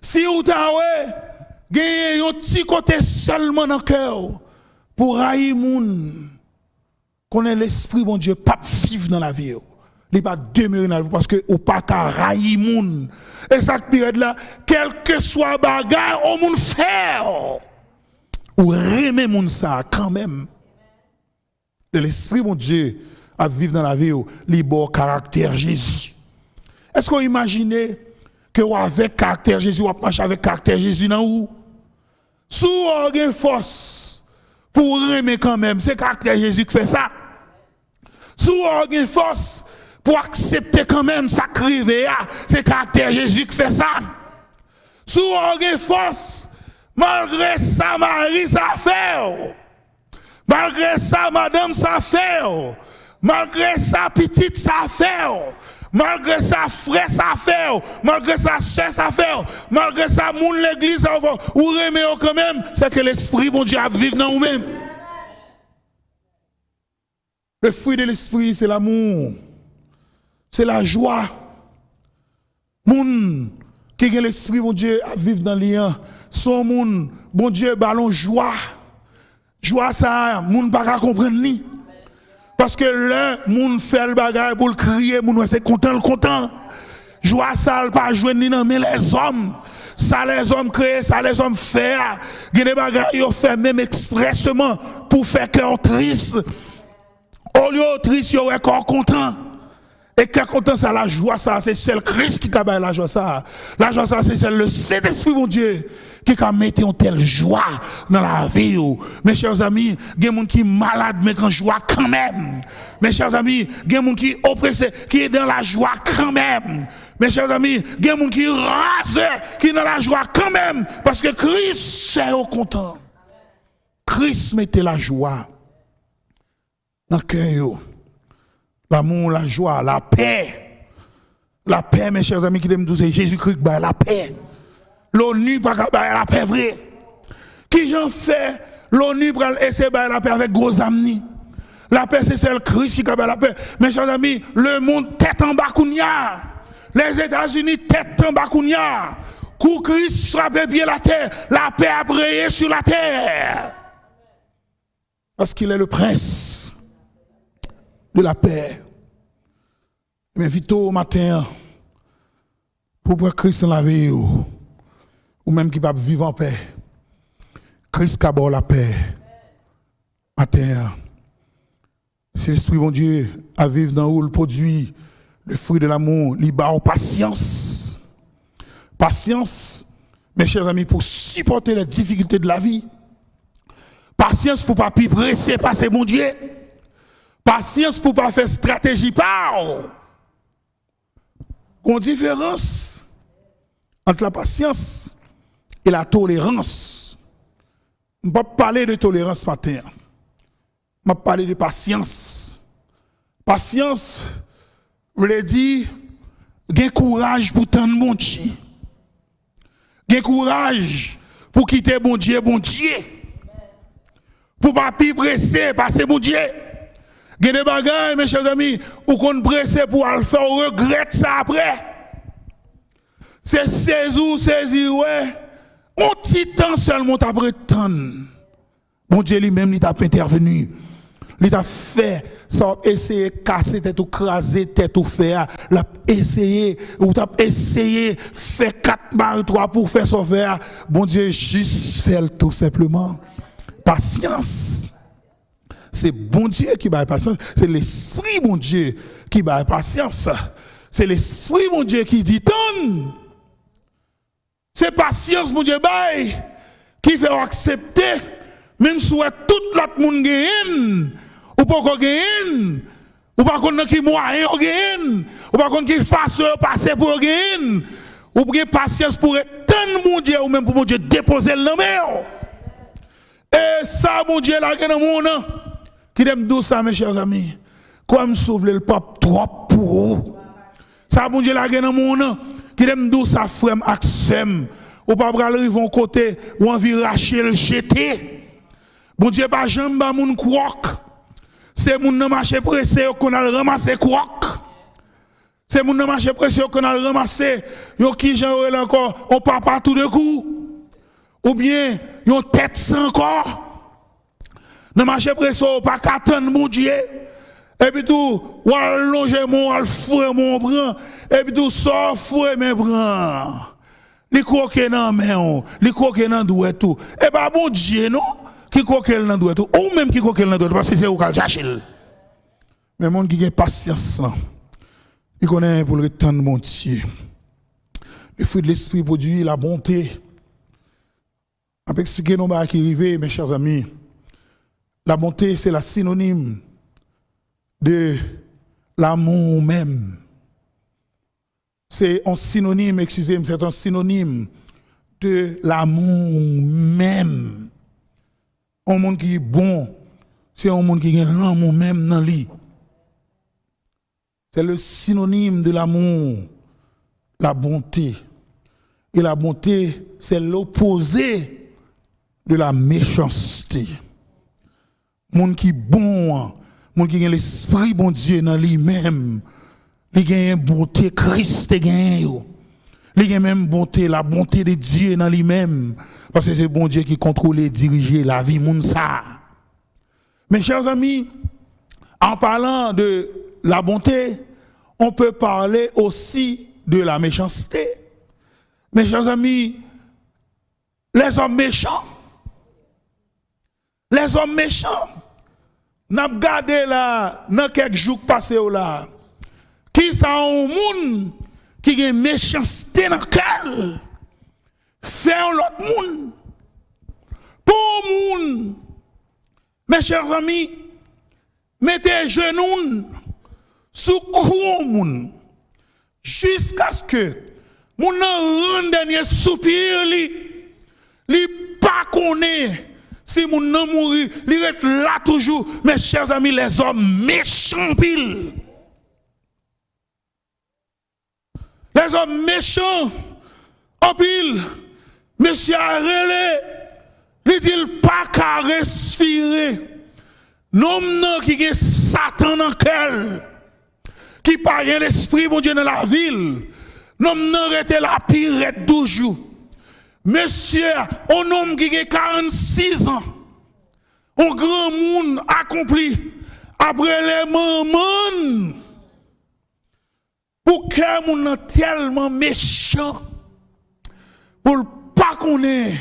Si vous avez un petit côté seulement dans le cœur pour haïr les gens, qu'on ait l'Esprit mon Dieu, pas vivre dans la vie. Il n'est pas demeurer dans la vie parce que vous pas qu'à haïr les gens. Et cette période-là, quel que soit le bagage, on monde faire. Ou aimer les gens ça quand même. De l'Esprit mon Dieu à vivre dans la vie, il bon caractère Jésus. Est-ce que vous imaginez que vous avez caractère Jésus, vous marchez avec caractère Jésus dans où? Si vous avez une force pour aimer quand même, c'est caractère Jésus qui fait ça. Si vous avez une force pour accepter quand même ça crivé, c'est caractère Jésus qui fait ça. Si vous avez une force, malgré ça, Marie, ça fait. Malgré ça, madame, ça fait. Malgré ça, petite, ça fait. Malgré ça, frère, ça fait. Malgré ça, soeur, ça fait. Malgré ça, moun l'église, ça fait. Ou remet quand même, c'est que l'esprit, bon Dieu, vivre dans vous-même. Le fruit de l'esprit, c'est l'amour. C'est la joie. Moun qui a l'esprit, bon Dieu, à vivre dans l'ien. Son moun, bon Dieu, ballon joie. Joie, ça, moun pas comprendre ni. Parce que là, moun fait le bagage pour le crier, moun c'est content, le content. Joie ça, pas jouer ni non, mais les hommes. Ça, les hommes créent, ça, les hommes font. Il y a des bagages, ils font même expressement pour faire cœur triste. Au lieu de triste, ils sont corps content. Et quand content, ça, la joie, ça, c'est seul Christ qui a la joie, ça. La joie, ça, c'est seul le Saint-Esprit, mon Dieu, qui a mis une telle joie dans la vie. Mes chers amis, il y a des gens qui sont malades, mais qui joie quand même. Mes chers amis, il y a des gens qui sont oppressés, qui sont dans la joie quand même. Mes chers amis, il y a des gens qui sont rasés, qui sont dans la joie quand même. Parce que Christ, c'est au content. Christ mettait la joie dans le cœur. L'amour, la joie, la paix. La paix, mes chers amis, qui me disent, Jésus-Christ, la paix. L'ONU, la paix vraie. Qui j'en fais, l'ONU, essayer de la paix avec gros amis. La paix, c'est celle Christ qui a la paix. Mes chers amis, le monde, tête en bas, kounia. Les États-Unis, tête en bas, kounia. Kou Christ frappe pied la terre. La paix a brillé sur la terre. Parce qu'il est le prince de la paix. Mais vite au matin, pour prendre Christ dans la vie, ou même qui va vivre en paix. Christ qui a la paix. Matin, c'est l'Esprit bon Dieu à vivre dans où le produit, le fruit de l'amour, l'ibao, patience. Patience, mes chers amis, pour supporter les difficultés de la vie. Patience pour ne pas presser passer mon Dieu. Patience pour ne pas faire stratégie par. Une différence entre la patience et la tolérance. Je ne vais pas parler de tolérance matin. Je vais parler de patience. Patience, je veux dire, gain courage pour tendre mon Dieu. Gain courage pour quitter mon Dieu, Pour ne pas presser, passer mon Dieu. Il y a des bagages, mes chers amis, où qu'on presse pour le faire, on regrette ça après. C'est saisir, ouais. Un petit temps seulement t'as prétendre. Bon Dieu lui-même, il t'a intervenu. Il t'a fait, ça essayer de casser tête ou craser tête ou faire. L'a essayé, ou t'as essayé, fait 4 barres 3 pour faire ça faire. Bon Dieu, juste fait tout simplement. Patience. C'est bon Dieu qui va patience. C'est l'Esprit bon Dieu qui va patience. C'est l'Esprit bon Dieu qui dit ton. C'est patience mon Dieu qui qui fait accepter, même si tout l'autre monde gagne, ou pas gagne, ou pas qu'on qui moyen gagne, ou pas qu'on qui fasse passer pour gagne, ou pas patience pour attendre mon Dieu, ou même pour mon Dieu déposer le nom. Et ça, mon Dieu, là, il y a un monde qui aime tout ça, mes chers amis. Comme sauver le pape trop pour vous. Ça, mon Dieu, là, il y a un monde qui aime tout ça, frère, accem. Ou pas aller vont côté, ou envie racher le jeter. Mon Dieu, pas jamais ba moun croque. C'est moun nan marché pressé qu'on a ramassé croque. C'est moun nan marché pressé qu'on a ramassé. Yo qui j'en encore, on papa tout de coup. Ou bien, yon tête sans corps. Nan marché pressé, pas qu'attendre mon Dieu. Et puis tout, ou allonger mon, al fouer mon bras. Et puis tout, sort fouer mes bras. Li croquer nan main, li croquer nan doué tout. Et pas bon Dieu non qui croquer nan doué tout ou même qui croquer nan doué parce que c'est ou kal chercher. Mais monde qui a patience là. Il connaît pour le temps de mon Dieu. Le fruit de l'esprit produit la bonté. On peut expliquer nos bas qui arrivent mes chers amis. La bonté c'est la synonyme de l'amour même. C'est un synonyme, excusez-moi, c'est un synonyme de l'amour même. Un monde qui est bon, c'est un monde qui a l'amour même dans lui. C'est le synonyme de l'amour, la bonté. Et la bonté, c'est l'opposé de la méchanceté. Monde qui est bon, monde qui a l'esprit bon Dieu dans lui-même. Il y a une bonté, Christ gagne. Il y a même bonté, la bonté de Dieu dans lui-même. Parce que c'est bon Dieu qui contrôle et dirige la vie, moun ça. Mes chers amis, en parlant de la bonté, on peut parler aussi de la méchanceté. Mes chers amis, les hommes méchants, n'a regardé là, dans quelques jours passés là. Qui ça un monde qui a une méchanceté dans le cœur, fait l'autre monde. Pour monde, mes chers amis, mettez genoux sous cou monde jusqu'à ce que mon rend dernier soupir li pas connaît si mon nan mourir, li reste là toujours. Mes chers amis, les hommes méchants pile. Les hommes méchants, en pile, monsieur a relé, il dit pas qu'à respirer. Non, qui est Satan dans quel, qui pas rien l'esprit, mon Dieu, dans la ville. Non, était la pire toujours. Monsieur, un homme qui a 46 ans, un grand monde accompli, après les mamans. Pour que mon tellement méchant, pour pas qu'on ait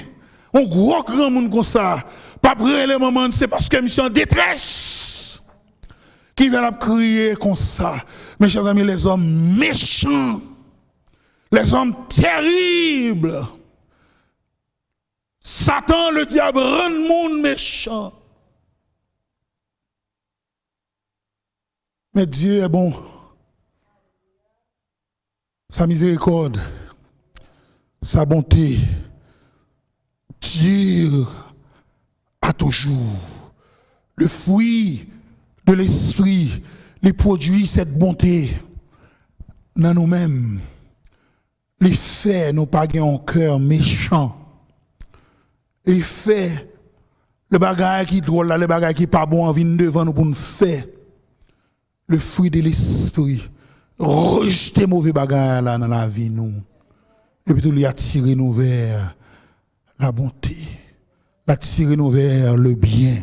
un gros grand monde comme ça, pas près les moments, c'est parce que mission en détresse qui vient crier comme ça. Mes chers amis, les hommes méchants, les hommes terribles, Satan, le diable, rend le monde méchant. Mais Dieu est bon. Sa miséricorde, sa bonté dure à toujours. Le fruit de l'esprit, les produits cette bonté dans nous-mêmes. Les faits, nous pas un cœur méchant. Les faits, le bagage qui est drôle, le bagage qui n'est pas bon, on vient devant nous pour nous faire. Le fruit de l'esprit. Rejeter mauvais bagages là dans la vie nous et puis tout lui attirer nous vers la bonté, l'attirer nous vers le bien.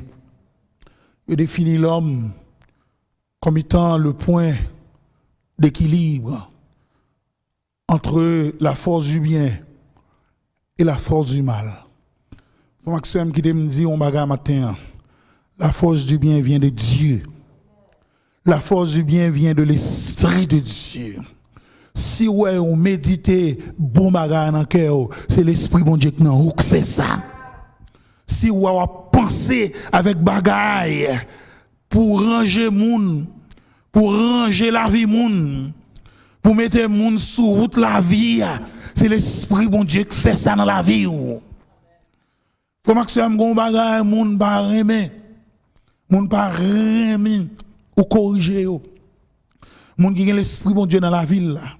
Il définit l'homme comme étant le point d'équilibre entre la force du bien et la force du mal. Maxime qui me dit on bagarre matin, la force du bien vient de Dieu. La force du bien vient de l'Esprit de Dieu. Si ouais, on médite bon bagage dans le cœur, c'est l'Esprit bon Dieu qui fait ça. si ou a pensé avec bagaille pour ranger moun, pour ranger la vie moun, pour mettre moun sous route la vie, c'est l'esprit bon Dieu qui fait ça dans la vie. Faut maximum gon bagaille moun pas remet. Moun pas remet ou corriger yo. Moun qui a l'esprit bon Dieu dans la ville là.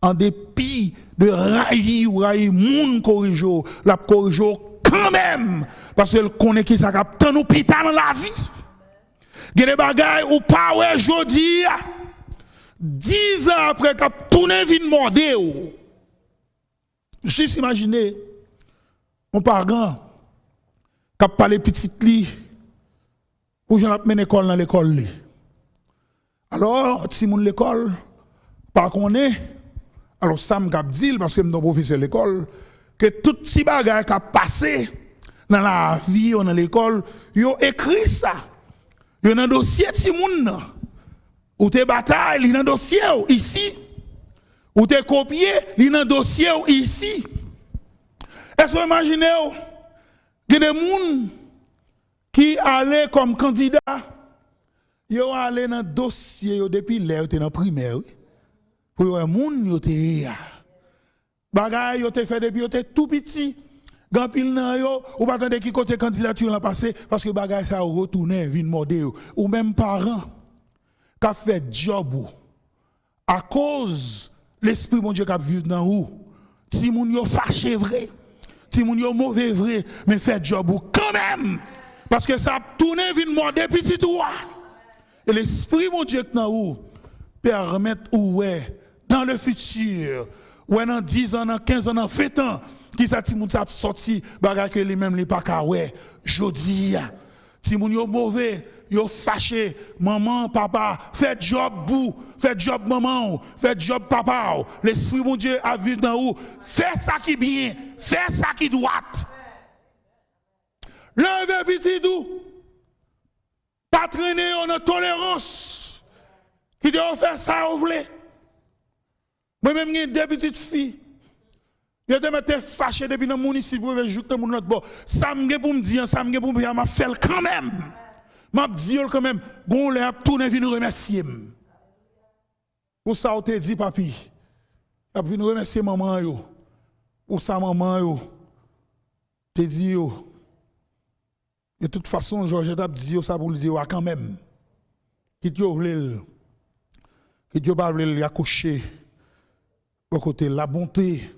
En dépit de railler ou railler moun corrige, la corrige quand même parce qu'elle connaît qui ça cap tant hôpital dans la vie. Il y a des bagailles ou pas ouais jodi 10 ans après cap tourner vinn mordé ou. Juste imaginer mon parent cap parler petite li pour j'en mener école dans l'école li. Alors si moun l'école pas connaît alors ça me dit parce que je suis professeur de l'école que tout ces bagages qui a passé dans la vie ou dans l'école, yo écrit ça. Yo dans dossier ti moun ou te bataille li dans dossier ici. Ou te copié li dans dossier ici. Est-ce que vous imaginez il y a des gens qui allaient comme candidat, yo allaient dans dossier depuis l'air dans primaire. Pour les gens yo te bagay yo te fait depuis yo te tout petit. Gan pile nan yo ou pas attendre qui côté candidature l'an passé parce que bagay ça retourner vinn mordé ou même parents qui fait job à cause l'esprit bon Dieu qui vivre dans ou si moun yo fâché vrai si moun yo mauvais vrai mais fait job quand même parce que ça tourner vinn mordé petit toi et l'esprit bon Dieu qui dans ou permet ou ouais dans le futur ou dans 10 ans dans 15 ans dans 20 ans qui ça ti moun sa sorti bagay que lui même li pas ka ouais jodi ti moun yo mauvais yo fâché maman papa fait job bou fait job maman fait job papa l'esprit mon Dieu a vu dans ou fait ça qui bien fait ça qui droit levez petit dou pas traîner en tolérance qui doit faire ça ou vle moi même j'ai deux petites filles. Je te fâché depuis le municipal pour ajouter mon autre bord. Ça me pour me dire, ça me pour me dire, m'a fait quand même. M'a dit quand même, bon, les a tourné venir remercier. Pour ça, on te dit, papi, a venir remercier maman yo. Pour ça, maman yo. Te dit yo. De toute façon, Georges t'a dit ça pour le dire quand même. Qui tu voulait, qui tu pas voulait accoucher. Au côté la bonté.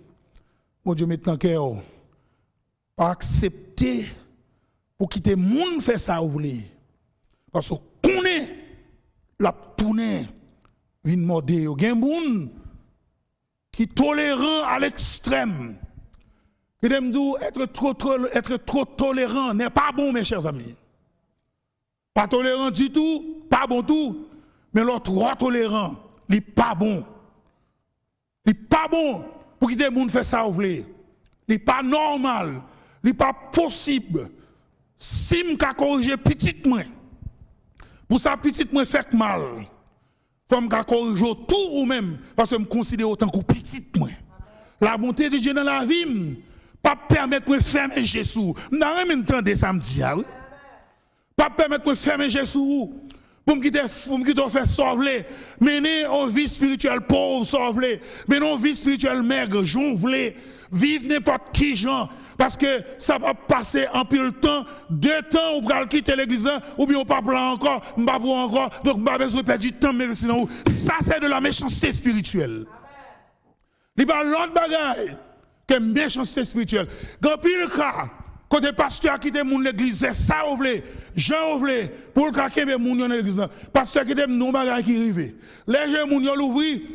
Mon Dieu, maintenant cœur, pas accepter pour quitter le monde faire ça ou voulez. Parce que qu'on est la tournée vient morder. Il y a des gens qui sont tolérants à l'extrême. Qui aiment dire être trop tolérant n'est pas bon, mes chers amis. Pas tolérant du tout, pas bon tout. Mais l'autre trop tolérant, il n'est pas bon. Il n'est pas bon. Pour que des gens fassent ça, vous voulez. Ce n'est pas normal. Ce n'est pas possible. Si je corrige petit moi, pour ça, petit moi fait mal. Il faut que je corrige tout ou même, parce que je me considère autant que petit moi. La bonté de Dieu dans la vie, pas permettre de fermer Jésus. Je n'ai rien entendu samedi. Pas permettre de fermer Jésus. Pour me quitter faire sauver, mener une vie spirituelle pauvre, sauver, mener une vie spirituelle maigre, jonfler, vivre n'importe qui genre, parce que ça va passer en pile temps, 2 temps, ou pour quitter l'église, ou bien on pas plan encore, on pas pour encore, donc on pas besoin de perdre du temps, mais sinon, ça c'est de la méchanceté spirituelle. Il n'y a pas l'autre bagaille que méchanceté spirituelle. Dans pile cas, quand le pasteur qui était mon l'église, c'est ça ou vle, Jean ou vle, pour le cas qui est mon l'église, pasteur qui était non bagage qui arrive. Les gens moun yo l'ouvri,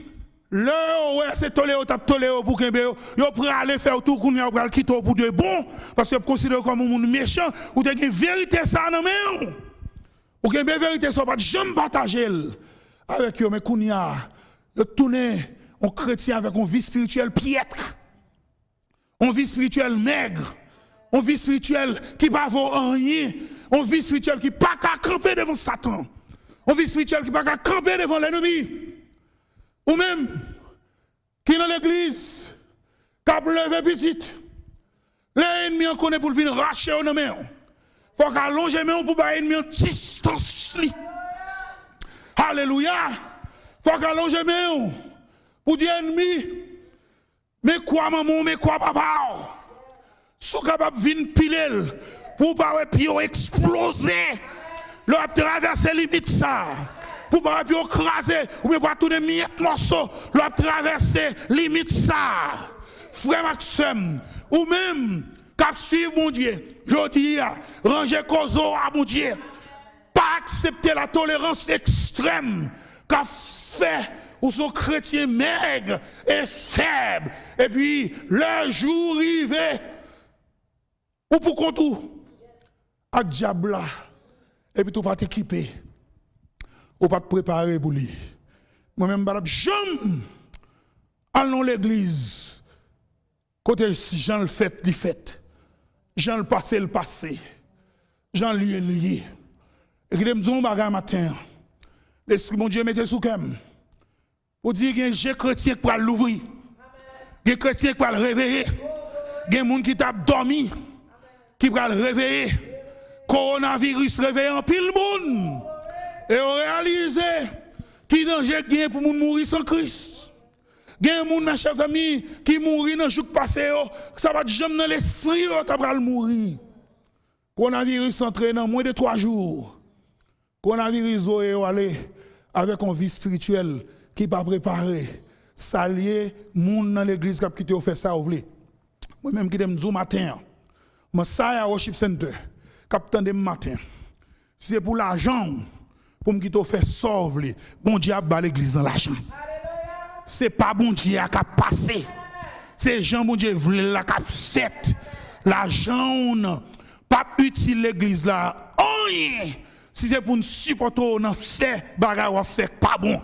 le ouais c'est toléo tap toléo pour que yo prêt aller faire tout qu'on y a quitter pour de bon parce que considère comme un monde méchant ou te une vérité ça non mais ou que vérité ça pas jamais partager avec yo mais qu'on y a tourner un chrétien avec une vie spirituelle piètre. Une vie spirituelle maigre. On vie spirituelle qui va vaut rien. On vie spirituelle qui pas qu'à camper devant Satan. On vie spirituelle qui pas qu'à camper devant l'ennemi. Ou même qui dans l'église, qui a levé petite. L'ennemi en connaît pour venir racher au nom. Faut qu'allonger mais pour pas ennemi en distance li. Alléluia. Faut qu'allonger mais pour dire ennemi mais quoi maman mais quoi papa. Sou capable vinn piler pour pas puis exploser. Leur traverser limite ça. Pour pas puis écraser ou bien pas tourner miette morceau, leur traverser limite ça. Frère Maxime ou même cap suivre mon Dieu. Je dis ranger cause à mon Dieu. Pas accepter la tolérance extrême qu'a fait ou son chrétien maigre et faible. Et puis le jour arrivé ou pour qu'on tout à diable là. Et puis tout pas t'équiper. Ou pas te préparer pour lui. Moi-même, j'aime allons l'église. Côté si Jean le fait, il fait. Jean le passé. Jean lié. Et qu'il me dit un bagage matin. L'esprit mon Dieu mettez sous cam. Pour dire qu'il y a des chrétiens qui peuvent l'ouvrir. Des chrétiens qui peuvent le réveiller. Des gens qui t'a dormi. Qui peuvent le réveiller. Coronavirus réveille en pile monde. Et on réalise qui danger gain pour mourir sans Christ. Gain moun mes chers amis qui mourir dans jour passé ça va jamais dans l'esprit tu vas mourir. Coronavirus entré dans moins de 3 jours. Coronavirus aller avec une vie spirituelle qui pas préparé. Salier moun dans l'église qui te fait ça ouvler. Moi même qui dem du matin. Moi ça à worship center. Capitaine de matin. Si c'est pour l'argent pour me quitter faire sauver bon Dieu a bas l'église dans l'argent. C'est pas bon Dieu qui a passé. C'est Jean bon Dieu voulait la cap fait. L'argent pas utile l'église là. Rien. Si c'est pour nous supporter on fait bagarre ou fait pas bon.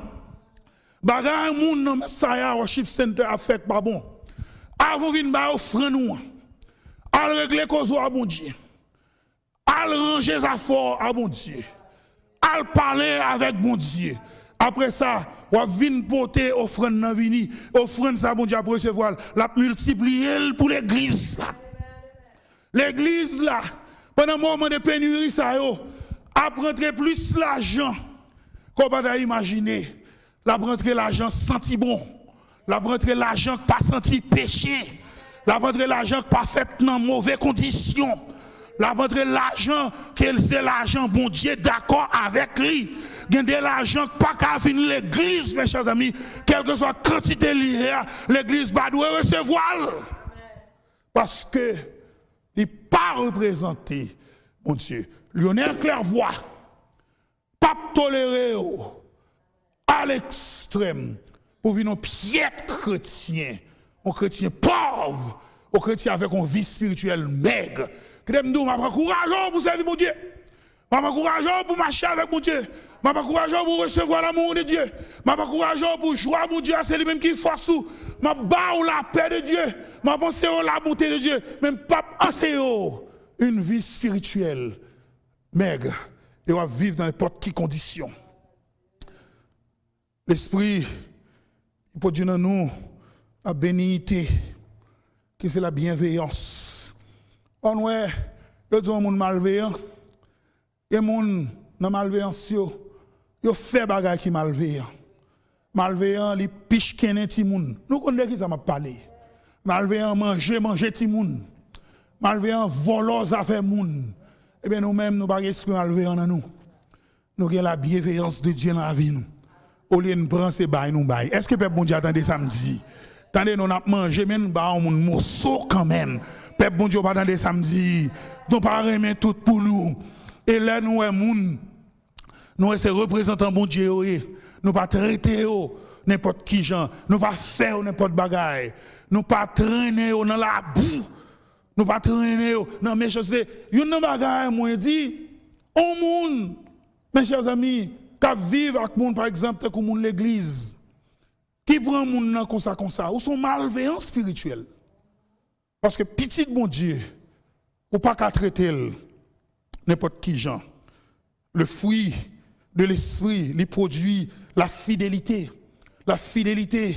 Bagarre moun dans Messiah worship center a fait pas bon. Avant vinn ba offrande nous. Al régler cause à bon Dieu. Al ranger les affaires à bon Dieu. Al parler avec bon Dieu. Après ça, on vient porter offrande dans vini, offrande ça bon Dieu pour recevoir, la multiplier pour l'église là. L'église là, pendant un moment de pénurie ça yo, a rentrer plus l'argent qu'on peut imaginer. La rentrer l'argent senti bon, la rentrer l'argent pas senti péché, la rentrer l'argent pas fait dans mauvaises conditions. La vendre l'argent, c'est l'argent, bon Dieu, d'accord avec lui. Gagner l'argent, pas qu'à finir l'église, mes chers amis, quelle que soit la quantité liée, l'église doit recevoir. Parce que il n'est pas représenté, mon Dieu. Lionel Clairvoy, pas toléré à l'extrême pour venir un piètre chrétien, un chrétien pauvre, un chrétien avec une vie spirituelle maigre. Je m'encourage pour servir mon Dieu. Je m'encourage pour marcher avec mon Dieu. Je m'encourage pour recevoir l'amour de Dieu. Je m'encourage pour jouer à mon Dieu. C'est lui-même qui force tout. Je bats la paix de Dieu. Je pense la bonté de Dieu. Même pas enseigne une vie spirituelle maigre. Et on va vivre dans n'importe quelle condition. L'esprit, il peut dire dans nous la bénignité, que c'est la bienveillance. On ouais, il y a des gens malveillants. Et les gens dans malveillance, ils font des choses qui sont malveillants. Malveillants, ils pichent des gens. Nous connaissons qui ça m'a parlé. Malveillants, manger des gens. Malveillants, voler des affaires. Eh bien, nous-mêmes, nous n'avons pas d'esprit malveillant dans nous. Nous avons la bienveillance de Dieu dans la vie. Au lieu de prendre ces bails, nous bails. Est-ce que le bon Dieu attendait samedi? Attendez, nous avons mangé, mais nous avons un morceau quand même. Peuple bon Dieu pas dans samedi, nous pas remettre tout pour nous. Et là nous nous c'est représentants bon Dieu, nous pas traiter n'importe qui gens, nous pas faire n'importe bagaille, nous pas traîner dans la boue, nous pas traîner dans mes choses. Une bagaille moi dit, on monde mes chers amis, qui vivent avec monde par exemple comme monde l'église, qui prend monde comme ça, ou sont malveillants spirituels. Parce que petit bon Dieu, ou pas qu'à traiter n'importe qui gens. Le fruit de l'esprit, les produits, la fidélité. La fidélité,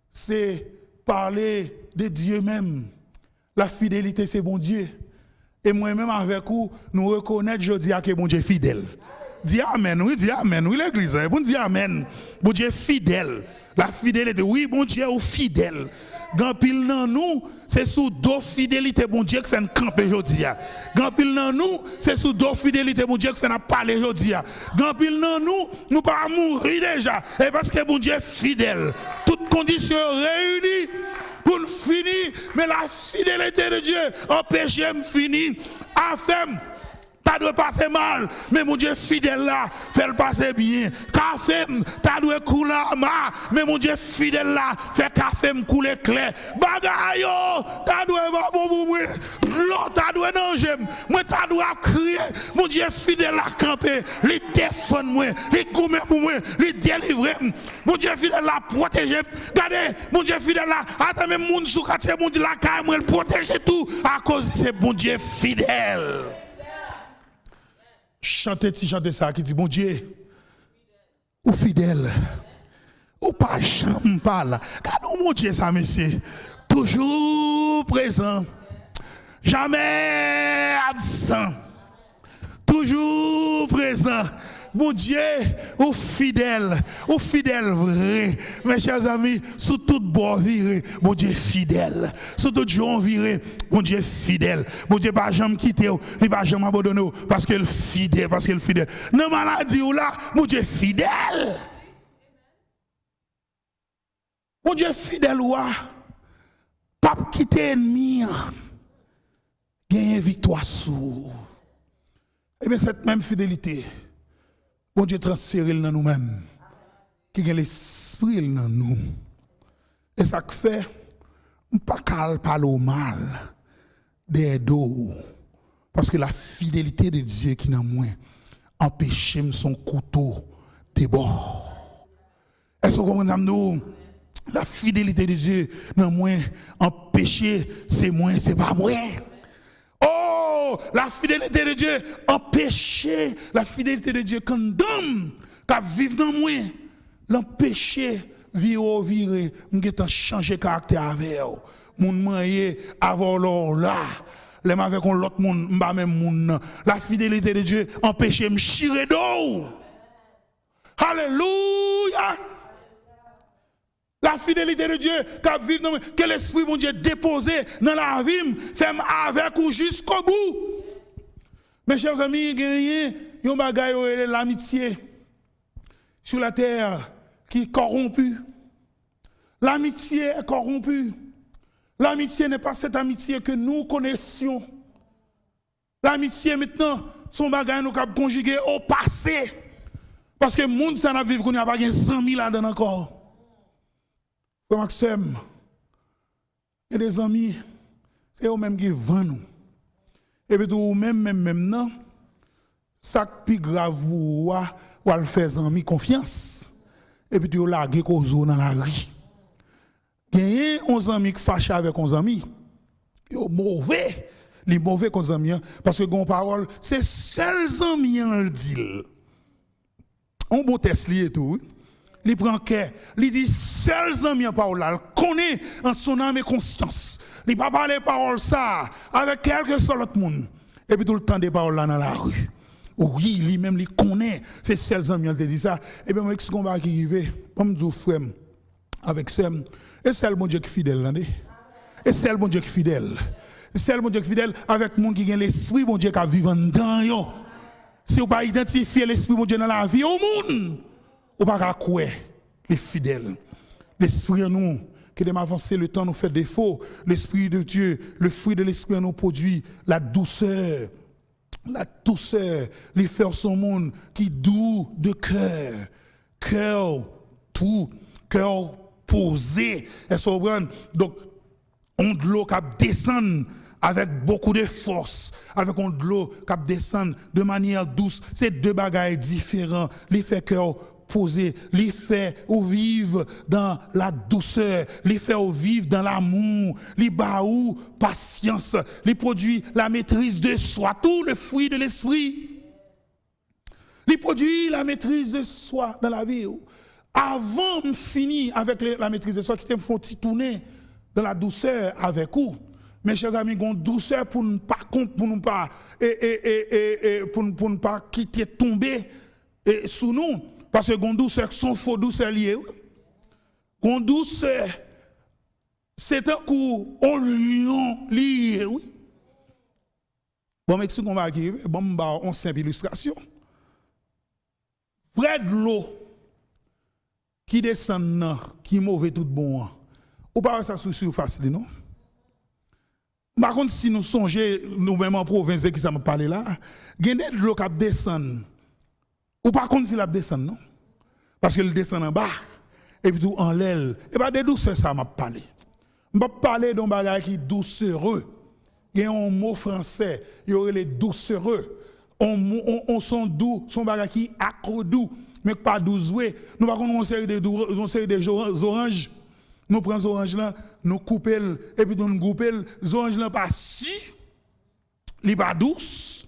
c'est parler de Dieu même. La fidélité, c'est bon Dieu. Et moi-même avec vous, nous reconnaître aujourd'hui que bon Dieu est fidèle. Dis Amen, oui, dis Amen, oui, l'église, bon Dieu Amen. Bon Dieu est fidèle. La fidélité, oui, bon Dieu est fidèle. Grand pile dans nous, c'est sous deux fidélités, bon Dieu, qui fait un camper aujourd'hui. Grand pile dans nous, c'est sous deux fidélités, bon Dieu, qui fait un parler aujourd'hui. Grand pile dans nous, nous pas mourir déjà. Et parce que bon Dieu est fidèle. Toutes conditions réunies pour nous finir, mais la fidélité de Dieu empêche de finir. Afin. Ça doit passer mal, mais mon Dieu fidèle là, fait le passer bien. Café, ça doit couler mal, mais mon Dieu fidèle là, fait café couler clair. Bagaille, ça doit pas bon pour moi. L'autre, ça doit danger. Moi, ça doit crier. Mon Dieu fidèle là, camper. Les défendre moi, les gommer pour moi, les délivrer. Mon Dieu fidèle là, protéger. Regardez, mon Dieu fidèle là, attends même mon sous quartier, mon Dieu là, quand même, protéger tout à cause de ce bon Dieu fidèle. Chantez ça qui dit bon Dieu ou fidèle ou pas jamais pas là. Car mon Dieu ça monsieur toujours présent, jamais absent, toujours présent. Bon Dieu, ou fidèle vrai. Mes chers amis, sous tout bord viré, bon Dieu fidèle. Sous tout jour viré, bon Dieu fidèle. Bon Dieu pas jamais quitter, il pas jamais abandonner parce qu'il fidèle, fidèle. Dans maladie ou là, bon Dieu fidèle. Bon Dieu fidèle ou pas quitter ennemi. Gagner victoire sous. Et bien cette même fidélité, bon Dieu transfère dans nous-mêmes, qui a l'esprit dans nous. Et ça fait, on ne peut pas parler au mal des dos. Parce que la fidélité de Dieu qui est dans moi empêche son couteau de bord. Est-ce que vous comprenez nous? La fidélité de Dieu dans moi empêche, c'est moi, c'est pas moi. Oh, la fidélité de Dieu empêcher, la fidélité de Dieu condamne, qui vivent dans moi, l'empêcher, virer, m'geta changer caractère avec eux. Mon marié avant l'or là, les avec l'autre monde, m'ba même monde. La fidélité de Dieu empêcher me chirer d'eau. Alléluia. La fidélité de Dieu qui vit dans moi, que l'esprit mon Dieu déposé dans la vie, fait avec ou jusqu'au bout. Mes chers amis, il y a un bagage l'amitié sur la terre qui est corrompue. L'amitié est corrompue. L'amitié n'est pas cette amitié que nous connaissions. L'amitié maintenant, son bagage nous a conjugué au passé. Parce que le monde, ça n'a vécu qu'on n'a pas 100 000 là-dedans encore. Maxime, et des amis, c'est eux-mêmes qui vendent nous. Et puis, même, non, ça plus grave, ou le faire amis confiance. Et puis, tu largues dans la rue. Il y a 11 amis qui fâchent avec 11 amis. Ils sont mauvais. Les mauvais qu'on amis, parce que gon parole, c'est seuls amis en le dit. On bon test et tout. Il prend cœur, il dit seuls amis en parole là, il connaît en son âme et conscience. Il pas parler parole ça avec quelque soit l'autre monde. Et puis tout le temps des paroles là dans la rue. Oui, lui-même il connaît, c'est seuls amis qui dit ça. Et bien moi ce combat qui arrive, comme dit frère avec Sem, et c'est le bon Dieu qui est fidèle là. Et c'est le bon Dieu qui est fidèle. C'est le bon Dieu qui est fidèle avec monde qui a l'esprit bon Dieu qui vit dedans yo. Si vous pas identifier l'esprit bon Dieu dans la vie au monde, ou pas quoi les fidèles. L'esprit en nous, qui de m'avancer le temps nous fait défaut. L'esprit de Dieu, le fruit de l'esprit en nous produit la douceur. La douceur, les faire son monde qui doux de cœur. Cœur tout, cœur posé. Est-ce que donc, on de l'eau qui descend avec beaucoup de force, avec on de l'eau qui descend de manière douce. C'est deux bagages différents. Les fait cœur posé, les fait ou vivre dans la douceur, les fait ou vivre dans l'amour, les baou patience, les produit la maîtrise de soi, tout le fruit de l'esprit. Les produit la maîtrise de soi dans la vie. Avant de finir avec la maîtrise de soi, qui te font tourner dans la douceur avec vous, Mes chers amis, une douceur pour ne pas pour ne pas quitter tomber sous nous, parce que une douceur sont faux douceur lié. Une douceur c'est un coup on lion lié, oui. Bon, mais si on va arriver, bon, on simple illustration. Vrai de l'eau qui descend, qui est mauvais tout bon, ou pas ça sur surface, non? Par contre, si nous songeons, nous-mêmes en province, qui ça me parle là, il y a de l'eau qui descend. Ou par contre, si la descend, non? Parce qu'elle descend en bas, et puis tout en l'aile. Et bien, des douceurs, ça m'a parlé. Je vais parler d'un bagage qui est doucereux. Il y a un mot français, il y aurait les doucereux. On son doux, son bagage qui est accro-doux, mais pas douze. Nous allons prendre une série de oranges. Nous prenons les oranges là, nous coupons, et puis nous groupons. Les oranges là, pas si, ils ne sont pas douces.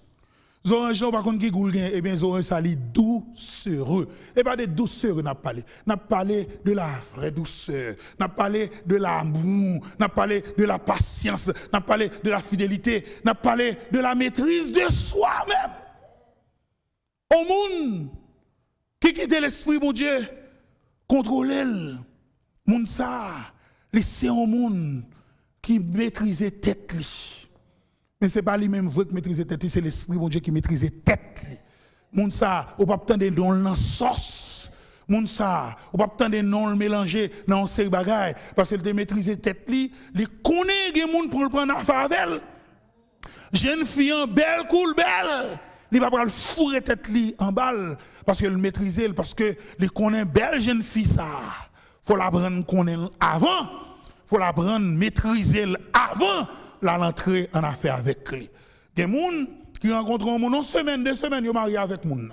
Les oranges là, par contre, qui goulent, et bien les oranges, ça sont doucereux. Et pas de douceur, on a parlé. On a parlé de la vraie douceur. On a parlé de l'amour. On a parlé de la patience. On a parlé de la fidélité. On a parlé de la maîtrise de soi-même. Au monde qui quitte l'esprit, mon Dieu, contrôler le monde ça, laisser un monde qui maîtrise tête li. Mais ce n'est pas lui-même vrai qui maîtrise tête li, c'est l'esprit, mon Dieu, qui maîtrise tête li. Monde ça, on pas attendre dans la sauce. Monde ça, on pas attendre non le mélanger dans ces bagailles parce qu'il te maîtrise tête li, il connaît des monde pour le prendre affaire avec elle. Jeune fille en belle cool belle. Il va pas le fourrer tête li en balle parce qu'il maîtrise parce que il connaît belle jeune fille ça. Faut la prendre connaître avant, faut la prendre maîtriser avant la l'entrer en affaire avec lui. Des gens qui rencontrent un monde en semaine, 2 semaines, ils mariés avec monde.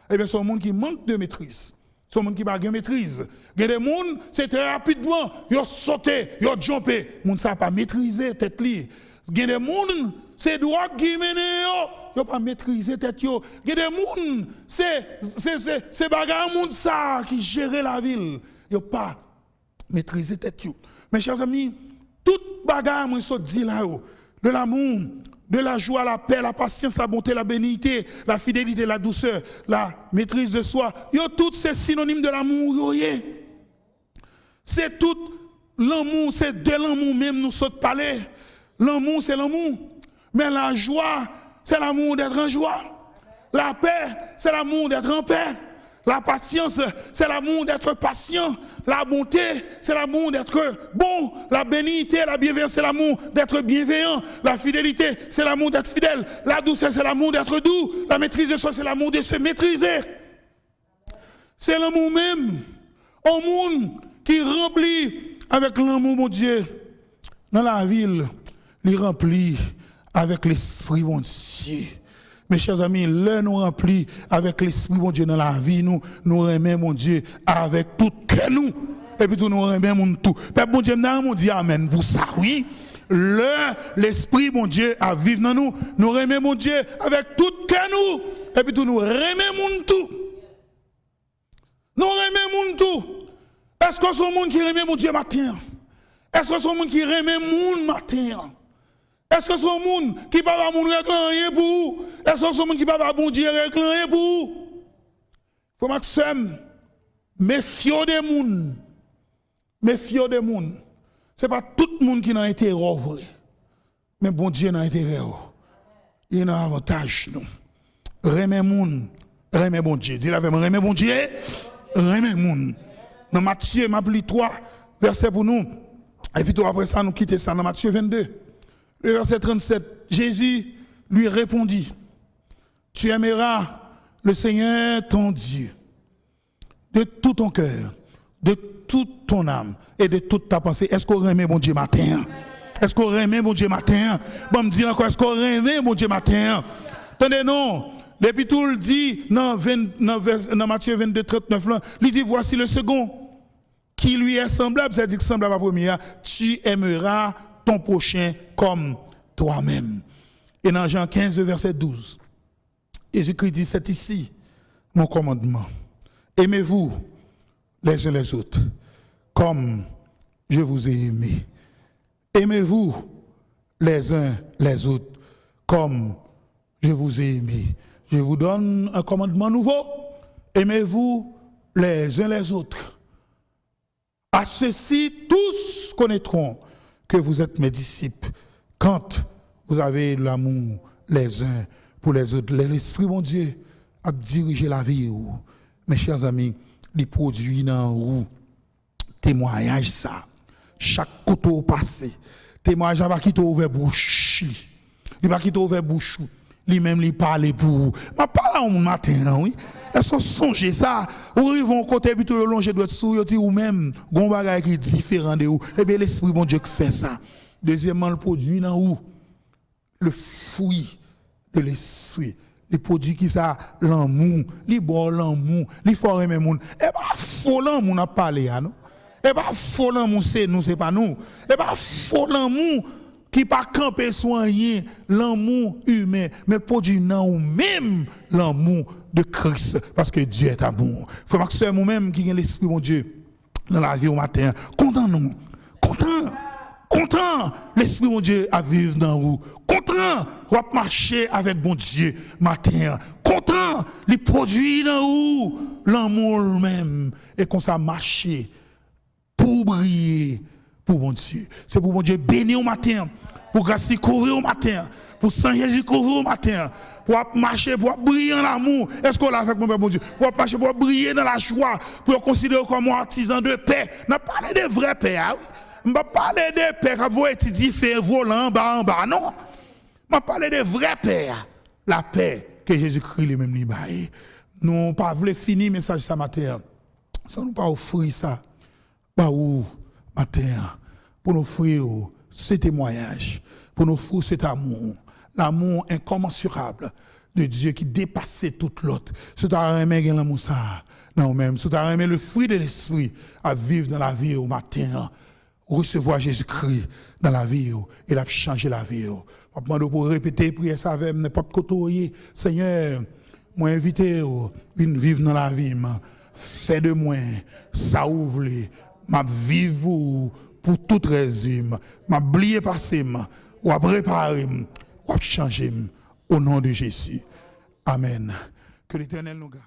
Eh bien, c'est un monde qui manque de maîtrise. C'est un monde qui n'a pas de maîtrise. Il y a des gens, c'est très rapidement, ils ont sauté, ils ont jumpé. Les gens ne savent pas maîtriser tête li. Il y a des gens, c'est droit qui mène, ils n'ont pas maîtrisé tête yo. Il y a des gens, c'est bagarre monde ça qui gère la ville. Ils n'ont pas maîtrisé tête yo. Mes chers amis, toute bagarre, moi, je dis là, de l'amour, de la joie, la paix, la patience, la bonté, la bénignité, la fidélité, la douceur, la maîtrise de soi, tout c'est synonyme de l'amour. C'est tout l'amour, c'est de l'amour même nous sommes parler. L'amour, c'est l'amour. Mais la joie, c'est l'amour d'être en joie. La paix, c'est l'amour d'être en paix. La patience, c'est l'amour d'être patient. La bonté, c'est l'amour d'être bon. La bénignité, la bienveillance, c'est l'amour d'être bienveillant. La fidélité, c'est l'amour d'être fidèle. La douceur, c'est l'amour d'être doux. La maîtrise de soi, c'est l'amour de se maîtriser. C'est l'amour même. Un monde qui remplit avec l'amour, mon Dieu, dans la ville, il remplit avec l'esprit, mon Dieu. Mes chers amis, là nous remplis avec l'esprit, mon Dieu, dans la vie, nous remet, mon Dieu, avec tout que nous. Et puis nous remet, mon tout. Père, mon Dieu, nous dit amen pour ça, oui. L'esprit, mon Dieu, à vivre dans nous. Nous remet, mon Dieu, avec tout que nous. Et puis nous remet, mon tout. Nous remet, mon tout. Est-ce que c'est un monde qui remet, mon Dieu, matin? Est-ce que c'est un monde qui remet, mon matin? Est-ce que c'est un monde qui ne peut pas réclamer pour vous? Est-ce que c'est un monde qui ne peut pas bon Dieu réclamer pour vous? Il faut maximum méfier des monde. Méfier des monde. Ce n'est pas tout le monde qui n'a été vrai. Mais bon Dieu n'a été vrai. Il y a un avantage. Remet monde. Remet bon Dieu. Dis-le avec moi. Remet bon Dieu. Remet monde. Dans Matthieu, m'a pris 3 versets pour nous. Et puis après ça, nous quittons ça dans Matthieu 22. Le verset 37, Jésus lui répondit, tu aimeras le Seigneur ton Dieu de tout ton cœur, de toute ton âme et de toute ta pensée. Est-ce qu'on remet mon Dieu matin? Est-ce qu'on remet mon Dieu matin? Bon, me dis encore, est-ce qu'on remet mon Dieu matin? Attendez, non. L'Épître le dit dans Matthieu 22, 39, là, il dit, voici le second qui lui est semblable, c'est-à-dire semblable à la première, tu aimeras ton prochain comme toi-même. Et dans Jean 15, verset 12, Jésus-Christ dit, c'est ici mon commandement. Aimez-vous les uns les autres comme je vous ai aimé. Aimez-vous les uns les autres, comme je vous ai aimé. Je vous donne un commandement nouveau. Aimez-vous les uns les autres. À ceci, tous connaîtront que vous êtes mes disciples quand vous avez l'amour les uns pour les autres. L'Esprit, mon Dieu, a dirigé la vie. Mes chers amis, les produits dans vous, témoignage ça. Chaque couteau passé, témoignage va quitter ouvert bouche. Il va quitter ouvert bouche. Lui-même, il parle pour vous. Je parle au matin, oui. Est-ce que vous songez ça? Ou ils vont côté plutôt longer doit sous ou même gon bagay qui est différent de vous. Eh bien l'esprit bon Dieu qui fait ça. Deuxièmement le produit dans où le fruit de l'esprit. Les produits qui ça l'amour, li bon l'amour, li faut aimer moun. Eh pas faux l'amour n'a parlé non. Eh pas faux l'amour c'est nous c'est pas nous. Eh pas faux l'amour qui pas camper soigner l'amour humain mais produit dans ou même l'amour de Christ, parce que Dieu est amour. Il faut que nous-mêmes qui avons l'Esprit, mon Dieu, dans la vie au matin, content nous, content, l'Esprit, mon Dieu, à vivre dans vous, content, à marcher avec mon Dieu, matin, content, les produits dans vous, l'amour même, et qu'on s'est marché pour briller pour mon Dieu. C'est pour mon Dieu bénir au matin, pour grâce couvrir au matin, pour Saint Jésus couvrir au matin, pour marcher, pour briller en amour. Est-ce qu'on l'a fait, mon Père, mon Dieu? Pour marcher, pour briller dans la joie, pour considérer comme un artisan de paix. On a parlé de vraie paix. On ne va pas parler de paix quand vous étudiez, faire volant en bas, non. On va parler de vraie paix. La paix que Jésus-Christ lui-même lui baille. Nous ne pas voulu finir le message ce matin. Sans nous pas offrir ça. Bah où, matin, pour nous offrir ce témoignage, pour nous offrir cet amour. L'amour incommensurable de Dieu qui dépassait toute l'autre. Si tu as aimé l'amour ça, non même. Si tu as aimé le fruit de l'esprit à vivre dans la vie au matin, recevoir Jésus-Christ dans la vie, il a changé la vie. Je demande pour répéter, prier ça avec n'importe côté. Seigneur, moi invité à vivre dans la vie. Fais de moi, ça ouvre, m'a vivre pour toute résime, m'a oublié passé, m'a préparé. Ou changer au nom de Jésus. Amen. Que l'Éternel nous garde.